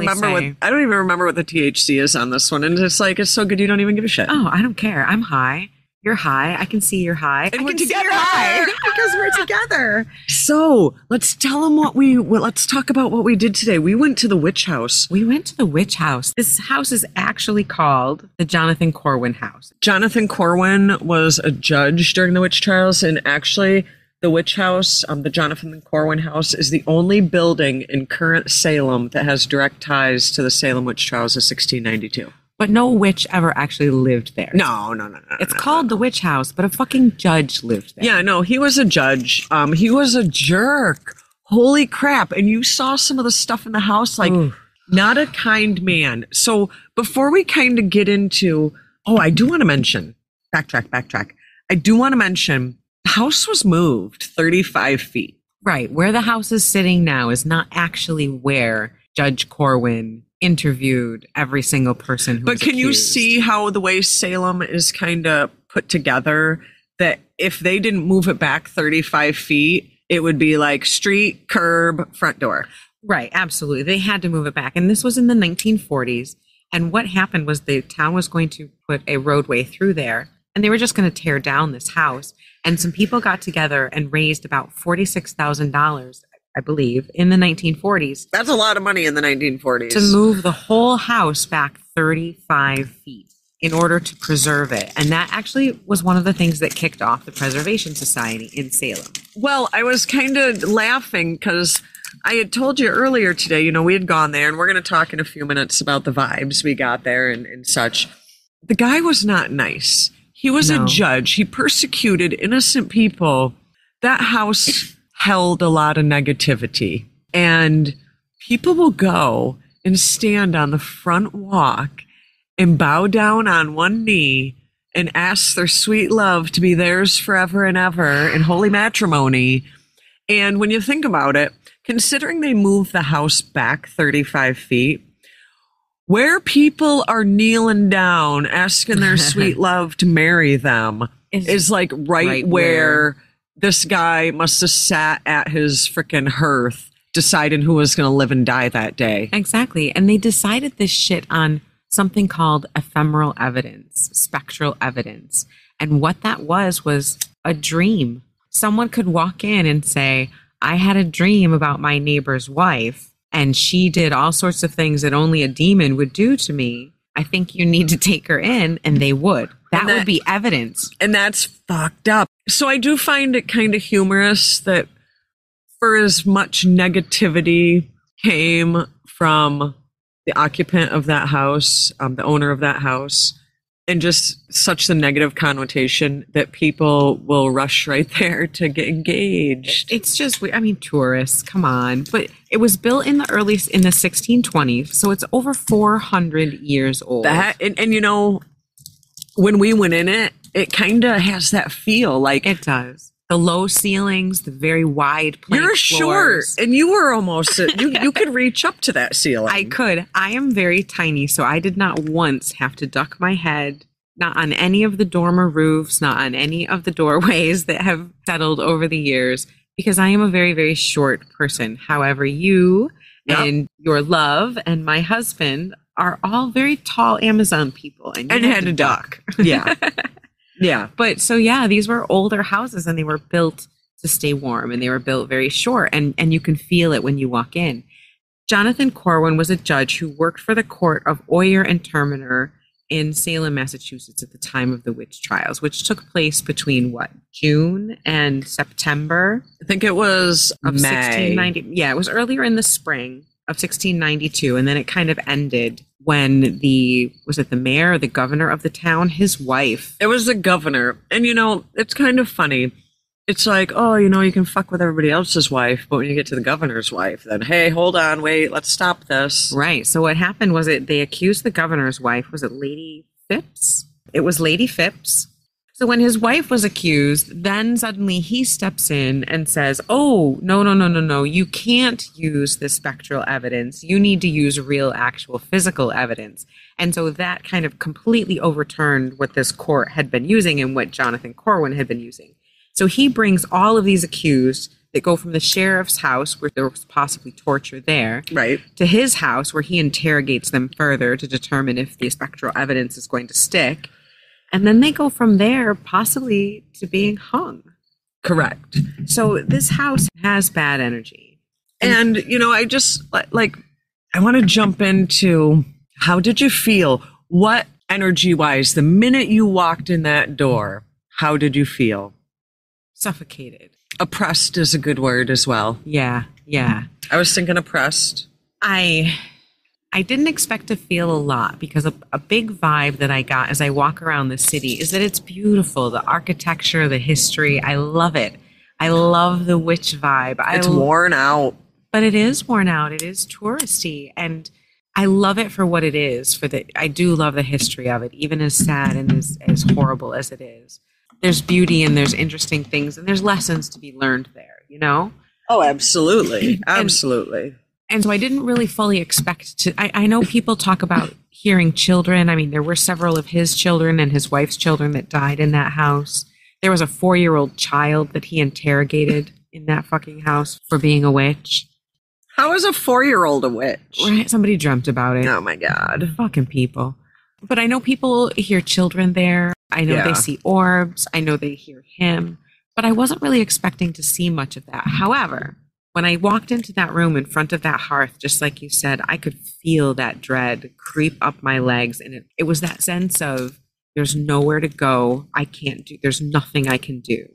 Speaker 3: remember what the THC is on this one. And it's like, it's so good you don't even give a shit.
Speaker 1: Oh, I don't care. I'm high. You're high. I can see you're high.
Speaker 3: And
Speaker 1: we're
Speaker 3: together
Speaker 1: because we're together.
Speaker 3: So let's tell them let's talk about what we did today. We went to the witch house.
Speaker 1: This house is actually called the Jonathan Corwin House.
Speaker 3: Jonathan Corwin was a judge during the witch trials, and actually the witch house, the Jonathan Corwin House, is the only building in current Salem that has direct ties to the Salem witch trials of 1692.
Speaker 1: But no witch ever actually lived there.
Speaker 3: No.
Speaker 1: It's called the witch house, but a fucking judge lived there.
Speaker 3: Yeah, no, he was a judge. He was a jerk. Holy crap. And you saw some of the stuff in the house, like, not a kind man. So before we kind of get into, I do want to mention, backtrack. I do want to mention, the house was moved 35 feet.
Speaker 1: Right. Where the house is sitting now is not actually where Judge Corwin interviewed every single person who was
Speaker 3: accused. You see how the way Salem is kind of put together, that if they didn't move it back 35 feet, it would be like street, curb, front door.
Speaker 1: Right, absolutely. They had to move it back. And this was in the 1940s. And what happened was the town was going to put a roadway through there, and they were just going to tear down this house. And some people got together and raised about $46,000, I believe, in the 1940s.
Speaker 3: That's a lot of money in the 1940s.
Speaker 1: To move the whole house back 35 feet in order to preserve it. And that actually was one of the things that kicked off the Preservation Society in Salem.
Speaker 3: Well, I was kind of laughing because I had told you earlier today, we had gone there, and we're going to talk in a few minutes about the vibes we got there and such. The guy was not nice. He was a judge. He persecuted innocent people. That house held a lot of negativity, and people will go and stand on the front walk and bow down on one knee and ask their sweet love to be theirs forever and ever in holy matrimony. And when you think about it, considering they moved the house back 35 feet, where people are kneeling down asking their sweet love to marry them is like right where this guy must have sat at his frickin' hearth deciding who was going to live and die that day.
Speaker 1: Exactly. And they decided this shit on something called ephemeral evidence, spectral evidence. And what that was a dream. Someone could walk in and say, I had a dream about my neighbor's wife, and she did all sorts of things that only a demon would do to me. I think you need to take her in, and they would. That would be evidence.
Speaker 3: And that's fucked up. So I do find it kind of humorous that for as much negativity came from the occupant of that house, the owner of that house, and just such the negative connotation that people will rush right there to get engaged.
Speaker 1: It's just, tourists, come on. But it was built in the 1620s, so it's over 400 years old.
Speaker 3: And when we went in it kind of has that feel. Like
Speaker 1: it does. The low ceilings, the very wide plank
Speaker 3: You're
Speaker 1: floors.
Speaker 3: short, and you were almost, you could reach up to that ceiling.
Speaker 1: I could. I am very tiny, so I did not once have to duck my head, not on any of the dormer roofs, not on any of the doorways that have settled over the years, because I am a very, very short person. However, you and your love and my husband are all very tall Amazon people, and you had to duck.
Speaker 3: Yeah. Yeah.
Speaker 1: But so, these were older houses, and they were built to stay warm, and they were built very short, and you can feel it when you walk in. Jonathan Corwin was a judge who worked for the court of Oyer and Terminer in Salem, Massachusetts at the time of the witch trials, which took place between June and September?
Speaker 3: I think it was
Speaker 1: of
Speaker 3: May.
Speaker 1: 1690. Yeah, it was earlier in the spring of 1692, and then it kind of ended when was it the mayor or the governor of the town, his wife?
Speaker 3: It was the governor. And it's kind of funny. It's like, you can fuck with everybody else's wife, but when you get to the governor's wife, then, hey, hold on, wait, let's stop this.
Speaker 1: Right. So what happened was they accused the governor's wife. Was it Lady Phipps? It was Lady Phipps. So when his wife was accused, then suddenly he steps in and says, oh, no, you can't use this spectral evidence. You need to use real, actual physical evidence. And so that kind of completely overturned what this court had been using and what Jonathan Corwin had been using. So he brings all of these accused that go from the sheriff's house, where there was possibly torture there,
Speaker 3: Right.
Speaker 1: to his house, where he interrogates them further to determine if the spectral evidence is going to stick. And then they go from there possibly to being hung.
Speaker 3: Correct.
Speaker 1: So this house has bad energy.
Speaker 3: And, I just, I want to jump into, how did you feel? What energy-wise, the minute you walked in that door, how did you feel?
Speaker 1: Suffocated.
Speaker 3: Oppressed is a good word as well.
Speaker 1: Yeah.
Speaker 3: I was thinking oppressed.
Speaker 1: I didn't expect to feel a lot, because a big vibe that I got as I walk around the city is that it's beautiful. The architecture, the history, I love it. I love the witch vibe.
Speaker 3: It's worn out.
Speaker 1: But it is worn out. It is touristy. And I love it for what it is. I do love the history of it, even as sad and as horrible as it is. There's beauty and there's interesting things and there's lessons to be learned there,
Speaker 3: Oh, absolutely. Absolutely.
Speaker 1: And so I didn't really fully expect to. I know people talk about hearing children. I mean, there were several of his children and his wife's children that died in that house. There was a 4-year-old child that he interrogated in that fucking house for being a witch.
Speaker 3: How is a 4-year-old a witch?
Speaker 1: Right? Somebody dreamt about it.
Speaker 3: Oh my God.
Speaker 1: Fucking people. But I know people hear children there. I know they see orbs. I know they hear him. But I wasn't really expecting to see much of that. However, when I walked into that room in front of that hearth, just like you said, I could feel that dread creep up my legs. And it was that sense of there's nowhere to go. There's nothing I can do.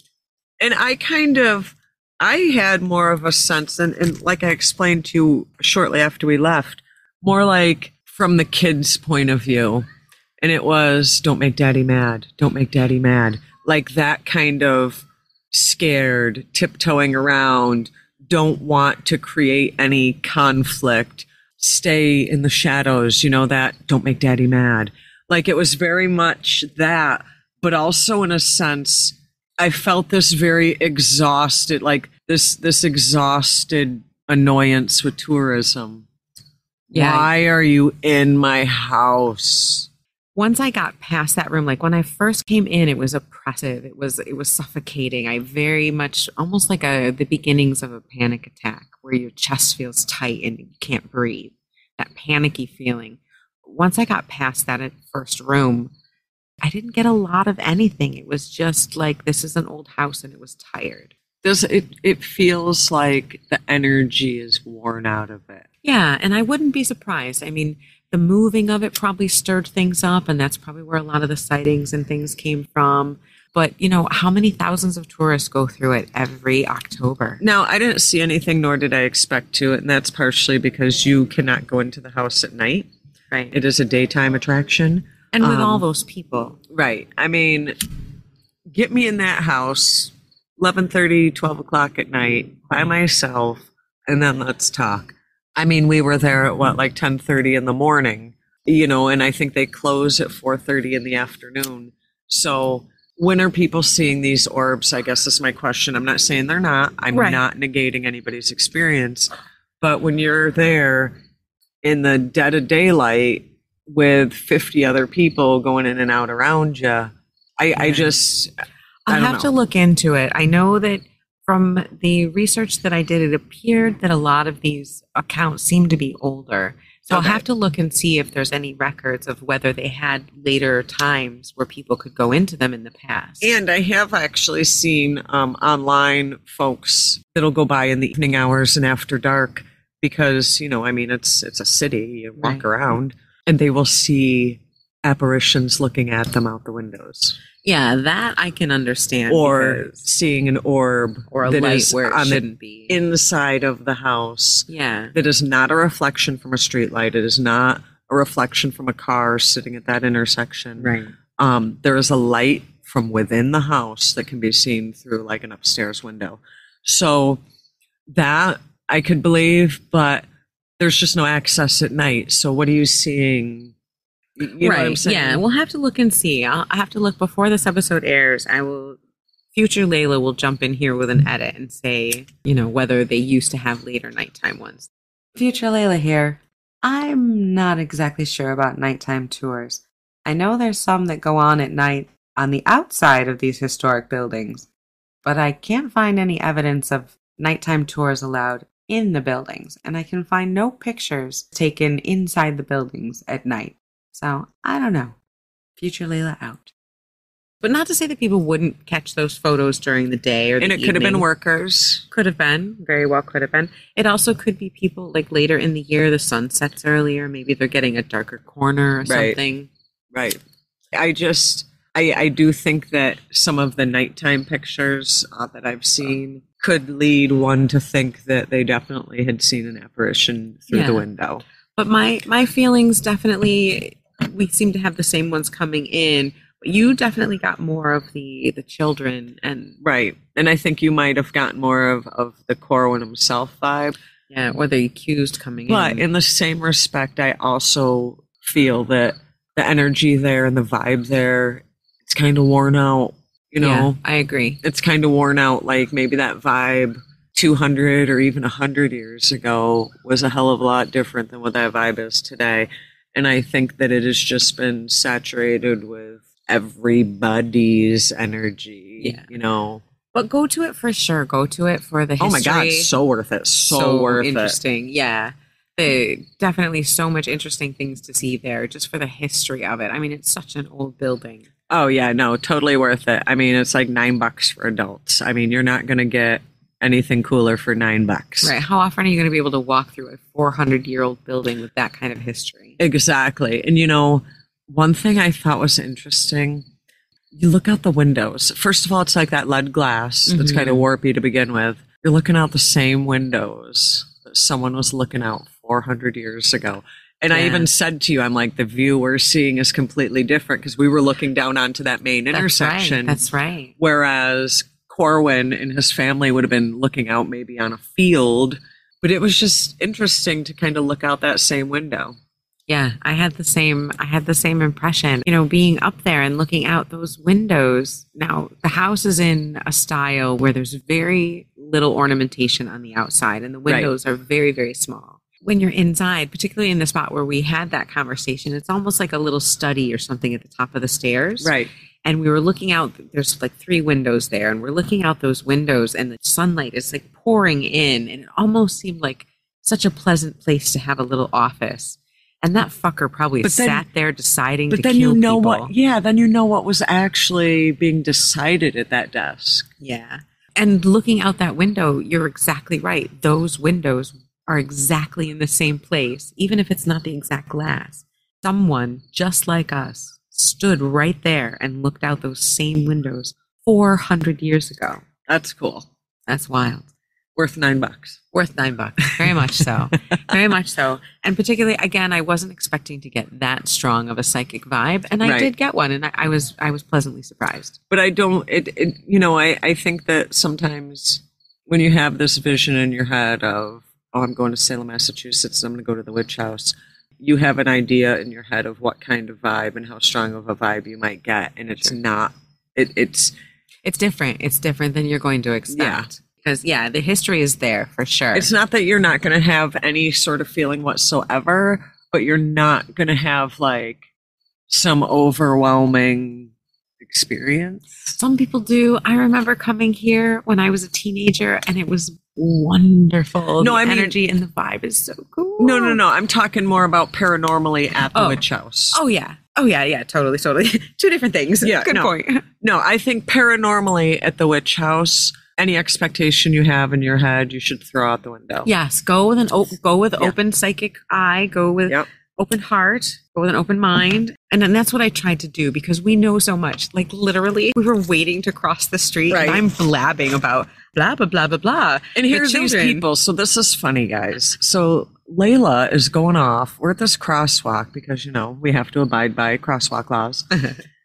Speaker 3: And I had more of a sense, and like I explained to you shortly after we left, more like from the kids' point of view. And it was, don't make daddy mad. Don't make daddy mad. Like that kind of scared, tiptoeing around, don't want to create any conflict, stay in the shadows, that don't make daddy mad. Like it was very much that, but also in a sense, I felt this very exhausted, like this exhausted annoyance with tourism. Yeah. Why are you in my house?
Speaker 1: Once I got past that room, like when I first came in, it was oppressive. It was suffocating. I very much, almost like the beginnings of a panic attack where your chest feels tight and you can't breathe. That panicky feeling. Once I got past that first room, I didn't get a lot of anything. It was just like, this is an old house and it was tired.
Speaker 3: It feels like the energy is worn out of it.
Speaker 1: Yeah, and I wouldn't be surprised. I mean, the moving of it probably stirred things up, and that's probably where a lot of the sightings and things came from. But, how many thousands of tourists go through it every October?
Speaker 3: Now, I didn't see anything, nor did I expect to, and that's partially because you cannot go into the house at night.
Speaker 1: Right.
Speaker 3: It is a daytime attraction.
Speaker 1: And with all those people.
Speaker 3: Right. I mean, get me in that house 11:30, 12 o'clock at night by myself, and then let's talk. I mean, we were there at 10:30 in the morning, and I think they close at 4:30 in the afternoon. So when are people seeing these orbs? I guess is my question. I'm not saying they're not. I'm not negating anybody's experience. But when you're there in the dead of daylight with 50 other people going in and out around you, I'll
Speaker 1: have to look into it. I know that from the research that I did, it appeared that a lot of these accounts seem to be older. So I'll have to look and see if there's any records of whether they had later times where people could go into them in the past.
Speaker 3: And I have actually seen online folks that'll go by in the evening hours and after dark because, it's a city. You walk around and they will see apparitions looking at them out the windows.
Speaker 1: Yeah, that I can understand.
Speaker 3: Or seeing an orb
Speaker 1: or a
Speaker 3: that
Speaker 1: light
Speaker 3: is
Speaker 1: where it
Speaker 3: on
Speaker 1: shouldn't be.
Speaker 3: Inside of the house.
Speaker 1: Yeah.
Speaker 3: That is not a reflection from a street light. It is not a reflection from a car sitting at that intersection.
Speaker 1: Right.
Speaker 3: There is a light from within the house that can be seen through like an upstairs window. So that I could believe, but there's just no access at night. So what are you seeing? You know what I'm saying?
Speaker 1: Yeah, we'll have to look and see. I'll have to look before this episode airs. Future Layla will jump in here with an edit and say, whether they used to have later nighttime ones. Future Layla here. I'm not exactly sure about nighttime tours. I know there's some that go on at night on the outside of these historic buildings, but I can't find any evidence of nighttime tours allowed in the buildings, and I can find no pictures taken inside the buildings at night. So, I don't know. Future Layla out. But not to say that people wouldn't catch those photos during the day or the evening.
Speaker 3: And it could have been workers.
Speaker 1: Could have been. Very well could have been. It also could be people like later in the year, the sun sets earlier. Maybe they're getting a darker corner or something.
Speaker 3: Right. I do think that some of the nighttime pictures that I've seen could lead one to think that they definitely had seen an apparition through the window.
Speaker 1: But my feelings definitely, we seem to have the same ones coming in. You definitely got more of the children and
Speaker 3: right, and I think you might have gotten more of the Corwin himself vibe,
Speaker 1: or the accused coming in.
Speaker 3: But in the same respect, I also feel that the energy there and the vibe there, it's kind of worn out. You know,
Speaker 1: yeah, I agree.
Speaker 3: It's kind of worn out. Like maybe that vibe 200 or even 100 years ago was a hell of a lot different than what that vibe is today, and I think that it has just been saturated with everybody's energy, you know.
Speaker 1: But go to it for sure. Go to it for the history.
Speaker 3: Oh my God, so worth it. So worth
Speaker 1: interesting. Yeah. Definitely so much interesting things to see there just for the history of it. I mean, it's such an old building.
Speaker 3: Oh yeah, no, totally worth it. I mean, it's like $9 for adults. I mean, you're not going to get anything cooler for $9.
Speaker 1: Right. How often are you going to be able to walk through a 400-year-old building with that kind of history?
Speaker 3: Exactly. And you know, one thing I thought was interesting, you look out the windows. First of all, it's like that lead glass that's kind of warpy to begin with. You're looking out the same windows that someone was looking out 400 years ago. And I even said to you, I'm like, the view we're seeing is completely different because we were looking down onto that main intersection.
Speaker 1: That's right.
Speaker 3: Whereas Corwin and his family would have been looking out maybe on a field. But it was just interesting to kind of look out that same window.
Speaker 1: Yeah, I had the same impression, you know, being up there and looking out those windows. Now, the house is in a style where there's very little ornamentation on the outside and the windows are very, very small. When you're inside, particularly in the spot where we had that conversation, it's almost like a little study or something at the top of the stairs.
Speaker 3: Right.
Speaker 1: And we were looking out, there's like 3 windows there, and we're looking out those windows and the sunlight is like pouring in, and it almost seemed like such a pleasant place to have a little office. And that fucker probably sat there deciding to kill people.
Speaker 3: Then you know what was actually being decided at that desk.
Speaker 1: Yeah. And looking out that window, you're exactly right. Those windows are exactly in the same place, even if it's not the exact glass. Someone just like us stood right there and looked out those same windows 400 years ago.
Speaker 3: That's cool.
Speaker 1: That's wild.
Speaker 3: Worth $9.
Speaker 1: Worth $9. Very much so. Very much so. And particularly, again, I wasn't expecting to get that strong of a psychic vibe, and I did get one, and I was pleasantly surprised.
Speaker 3: But I don't. I think that sometimes when you have this vision in your head of, oh, I'm going to Salem, Massachusetts, and I'm going to go to the witch house, you have an idea in your head of what kind of vibe and how strong of a vibe you might get, and it's not. It's
Speaker 1: different. It's different than you're going to expect.
Speaker 3: Yeah.
Speaker 1: Because, the history is there for sure.
Speaker 3: It's not that you're not going to have any sort of feeling whatsoever, but you're not going to have like some overwhelming experience.
Speaker 1: Some people do. I remember coming here when I was a teenager, and it was wonderful. The energy and the vibe is so cool.
Speaker 3: No. I'm talking more about paranormally at the witch house.
Speaker 1: Oh, yeah. Totally. 2 different things.
Speaker 3: Yeah,
Speaker 1: Good point.
Speaker 3: No, I think paranormally at the witch house, any expectation you have in your head, you should throw out the window.
Speaker 1: Yes, go with open psychic eye, go with open heart, go with an open mind. And then that's what I tried to do because we know so much. Like literally, we were waiting to cross the street and I'm blabbing about blah, blah, blah, blah, blah.
Speaker 3: And here's these people. So this is funny, guys. So Layla is going off. We're at this crosswalk because, we have to abide by crosswalk laws.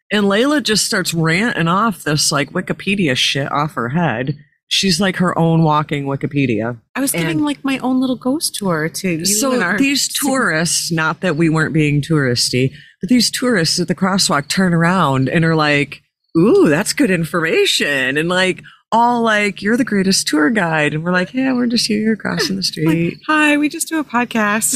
Speaker 3: And Layla just starts ranting off this like Wikipedia shit off her head. She's like her own walking Wikipedia.
Speaker 1: I was giving like my own little ghost tour to you.
Speaker 3: So these tourists, not that we weren't being touristy, but these tourists at the crosswalk turn around and are like, ooh, that's good information. And like, all like, you're the greatest tour guide. And we're like, yeah, we're just here crossing the street.
Speaker 1: Like, hi, we just do a podcast.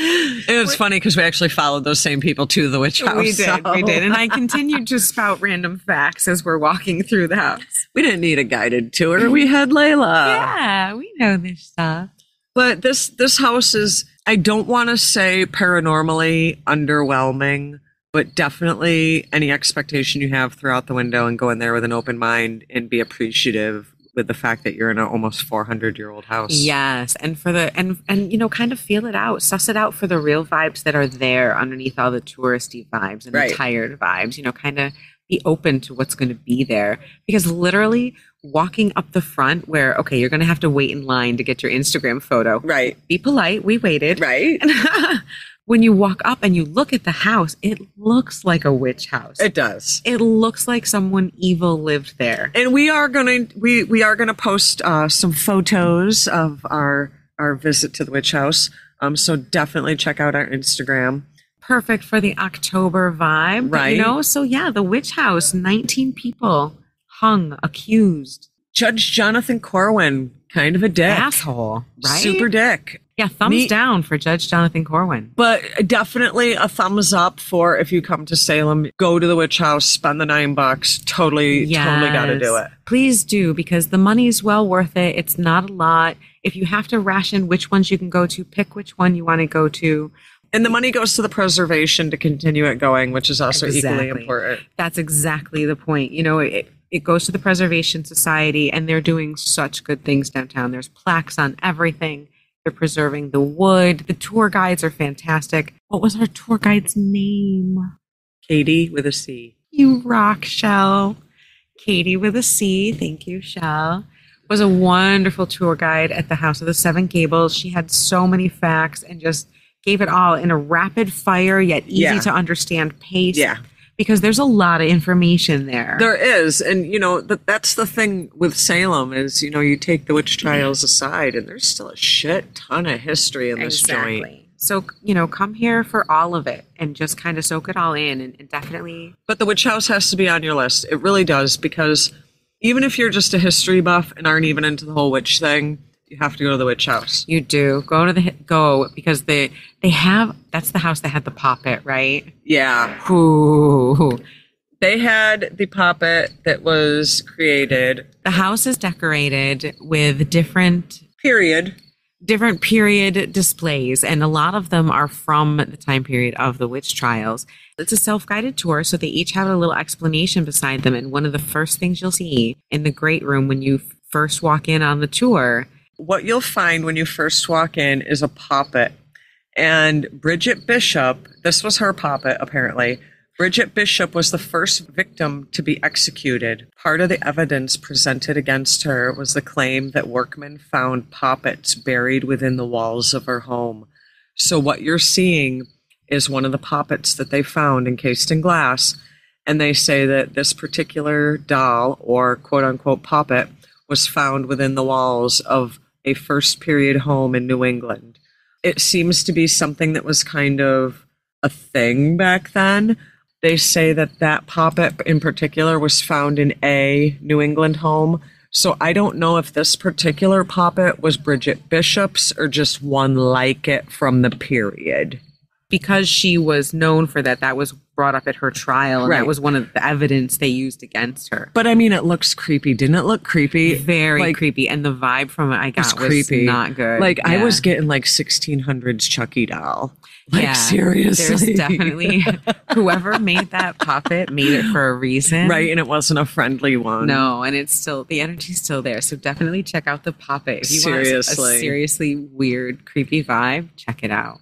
Speaker 3: It's funny because we actually followed those same people to the witch house.
Speaker 1: We did. And I continued to spout random facts as we're walking through the house.
Speaker 3: We didn't need a guided tour. We had Layla.
Speaker 1: Yeah, we know this stuff.
Speaker 3: But this house is, I don't want to say paranormally underwhelming, but definitely any expectation you have throughout the window and go in there with an open mind and be appreciative with the fact that you're in an almost 400-year-old house.
Speaker 1: Yes, and for the and you know, kind of feel it out, suss it out for the real vibes that are there underneath all the touristy vibes and the tired vibes. You know, kind of be open to what's going to be there, because literally walking up the front, where okay, you're going to have to wait in line to get your Instagram photo.
Speaker 3: Right.
Speaker 1: Be polite. We waited.
Speaker 3: Right.
Speaker 1: When you walk up and you look at the house, it looks like a witch house.
Speaker 3: It does.
Speaker 1: It looks like someone evil lived there.
Speaker 3: And we are going to post some photos of our visit to the witch house. So definitely check out our Instagram.
Speaker 1: Perfect for the October vibe,
Speaker 3: right?
Speaker 1: You know, so yeah, the witch house, 19 people hung, accused.
Speaker 3: Judge Jonathan Corwin, kind of a dick,
Speaker 1: asshole, right?
Speaker 3: Super dick.
Speaker 1: Yeah, thumbs down for Judge Jonathan Corwin.
Speaker 3: But definitely a thumbs up for if you come to Salem, go to the witch house, spend the $9. Totally got to do it.
Speaker 1: Please do, because the money's well worth it. It's not a lot. If you have to ration which ones you can go to, pick which one you want to go to.
Speaker 3: And the money goes to the preservation to continue it going, which is also equally important.
Speaker 1: That's exactly the point. You know, it goes to the Preservation Society, and they're doing such good things downtown. There's plaques on everything. They're preserving the wood. The tour guides are fantastic. What was our tour guide's name?
Speaker 3: Katie with a C.
Speaker 1: You rock, Shell. Katie with a C. Thank you, Shell. Was a wonderful tour guide at the House of the Seven Gables. She had so many facts and just gave it all in a rapid fire yet easy to understand pace.
Speaker 3: Yeah.
Speaker 1: Because there's a lot of information there.
Speaker 3: There is. And, you know, that's the thing with Salem is, you know, you take the witch trials aside and there's still a shit ton of history in this joint.
Speaker 1: So, you know, come here for all of it and just kind of soak it all in and definitely.
Speaker 3: But the witch house has to be on your list. It really does, because even if you're just a history buff and aren't even into the whole witch thing, you have to go to the witch house.
Speaker 1: You do. Go because they have, that's the house that had the poppet, right?
Speaker 3: Yeah.
Speaker 1: Ooh.
Speaker 3: They had the poppet that was created.
Speaker 1: The house is decorated with different period displays, and a lot of them are from the time period of the witch trials. It's a self-guided tour, so they each have a little explanation beside them, and one of the first things you'll see in the great room when you first walk in on the tour,
Speaker 3: what you'll find when you first walk in is a poppet. And Bridget Bishop, this was her poppet apparently. Bridget Bishop was the first victim to be executed. Part of the evidence presented against her was the claim that workmen found poppets buried within the walls of her home. So what you're seeing is one of the poppets that they found encased in glass. And they say that this particular doll, or quote unquote poppet, was found within the walls of a first period home in New England. It seems to be something that was kind of a thing back then. They say that poppet in particular was found in a New England home. So I don't know if this particular poppet was Bridget Bishop's or just one like it from the period.
Speaker 1: Because she was known for that was brought up at her trial, and that was one of the evidence they used against her.
Speaker 3: But I mean, it looks creepy. Didn't it look creepy?
Speaker 1: Very creepy. And the vibe from it I got was not good.
Speaker 3: Like, I was getting like 1600s Chucky doll. Like, seriously.
Speaker 1: There's definitely, whoever made that puppet made it for a reason.
Speaker 3: Right, and it wasn't a friendly one.
Speaker 1: No, and it's still, the energy's still there. So definitely check out the puppet. If you want a seriously weird, creepy vibe, check it out.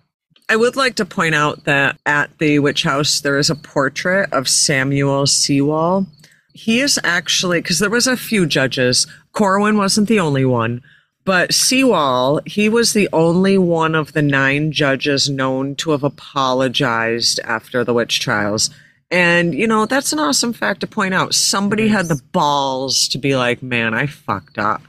Speaker 3: I would like to point out that at the witch house, there is a portrait of Samuel Sewall. He is actually, because there was a few judges, Corwin wasn't the only one, but Sewall, he was the only one of the 9 judges known to have apologized after the witch trials. And, you know, that's an awesome fact to point out. Somebody had the balls to be like, man, I fucked up.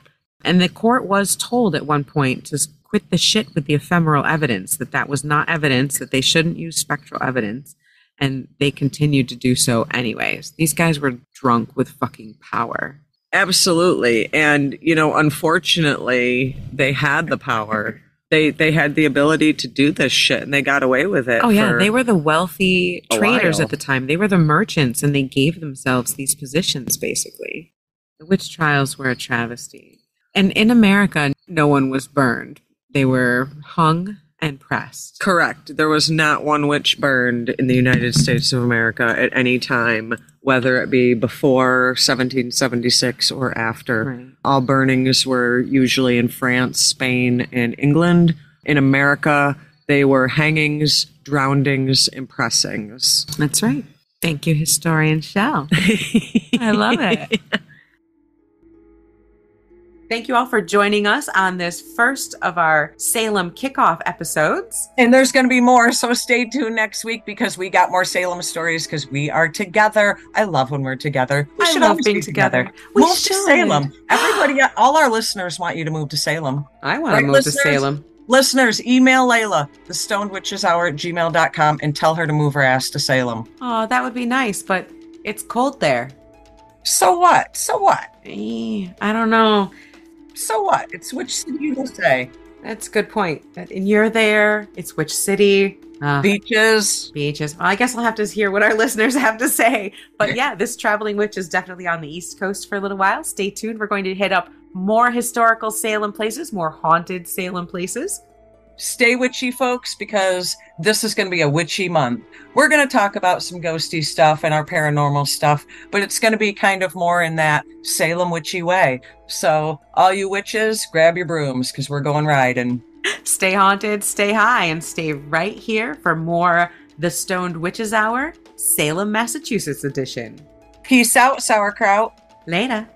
Speaker 1: And the court was told at one point to quit the shit with the ephemeral evidence, that was not evidence, that they shouldn't use spectral evidence. And they continued to do so anyways. These guys were drunk with fucking power.
Speaker 3: Absolutely. And, you know, unfortunately, they had the power, They had the ability to do this shit, and they got away with it.
Speaker 1: Oh, yeah. They were the wealthy traders at the time. They were the merchants, and they gave themselves these positions, basically. The witch trials were a travesty. And in America, no one was burned. They were hung and pressed.
Speaker 3: Correct. There was not one witch burned in the United States of America at any time, whether it be before 1776 or after.
Speaker 1: Right.
Speaker 3: All burnings were usually in France, Spain, and England. In America, they were hangings, drownings, and pressings.
Speaker 1: That's right. Thank you, historian Shell. I love it. Thank you all for joining us on this first of our Salem kickoff episodes.
Speaker 2: And there's going to be more, so stay tuned next week because we got more Salem stories because we are together. I love when we're together. We should always be together. Move to Salem. Everybody, all our listeners want you to move to Salem.
Speaker 1: I want to move to Salem.
Speaker 2: Listeners, email Layla, thestonedwitcheshour@gmail.com, and tell her to move her ass to Salem.
Speaker 1: Oh, that would be nice, but it's cold there.
Speaker 2: So what? So what?
Speaker 1: I don't know.
Speaker 2: So what? It's which city you will say.
Speaker 1: That's a good point. And you're there. It's which city?
Speaker 2: Beaches.
Speaker 1: Beaches. Well, I guess I'll have to hear what our listeners have to say. But yeah, this traveling witch is definitely on the East Coast for a little while. Stay tuned. We're going to hit up more historical Salem places, more haunted Salem places.
Speaker 2: Stay witchy, folks, because this is going to be a witchy month. We're going to talk about some ghosty stuff and our paranormal stuff, but it's going to be kind of more in that Salem witchy way. So all you witches, grab your brooms because we're going riding.
Speaker 1: Stay haunted, stay high, and stay right here for more The Stoned Witches Hour, Salem, Massachusetts edition.
Speaker 2: Peace out, sauerkraut.
Speaker 1: Later.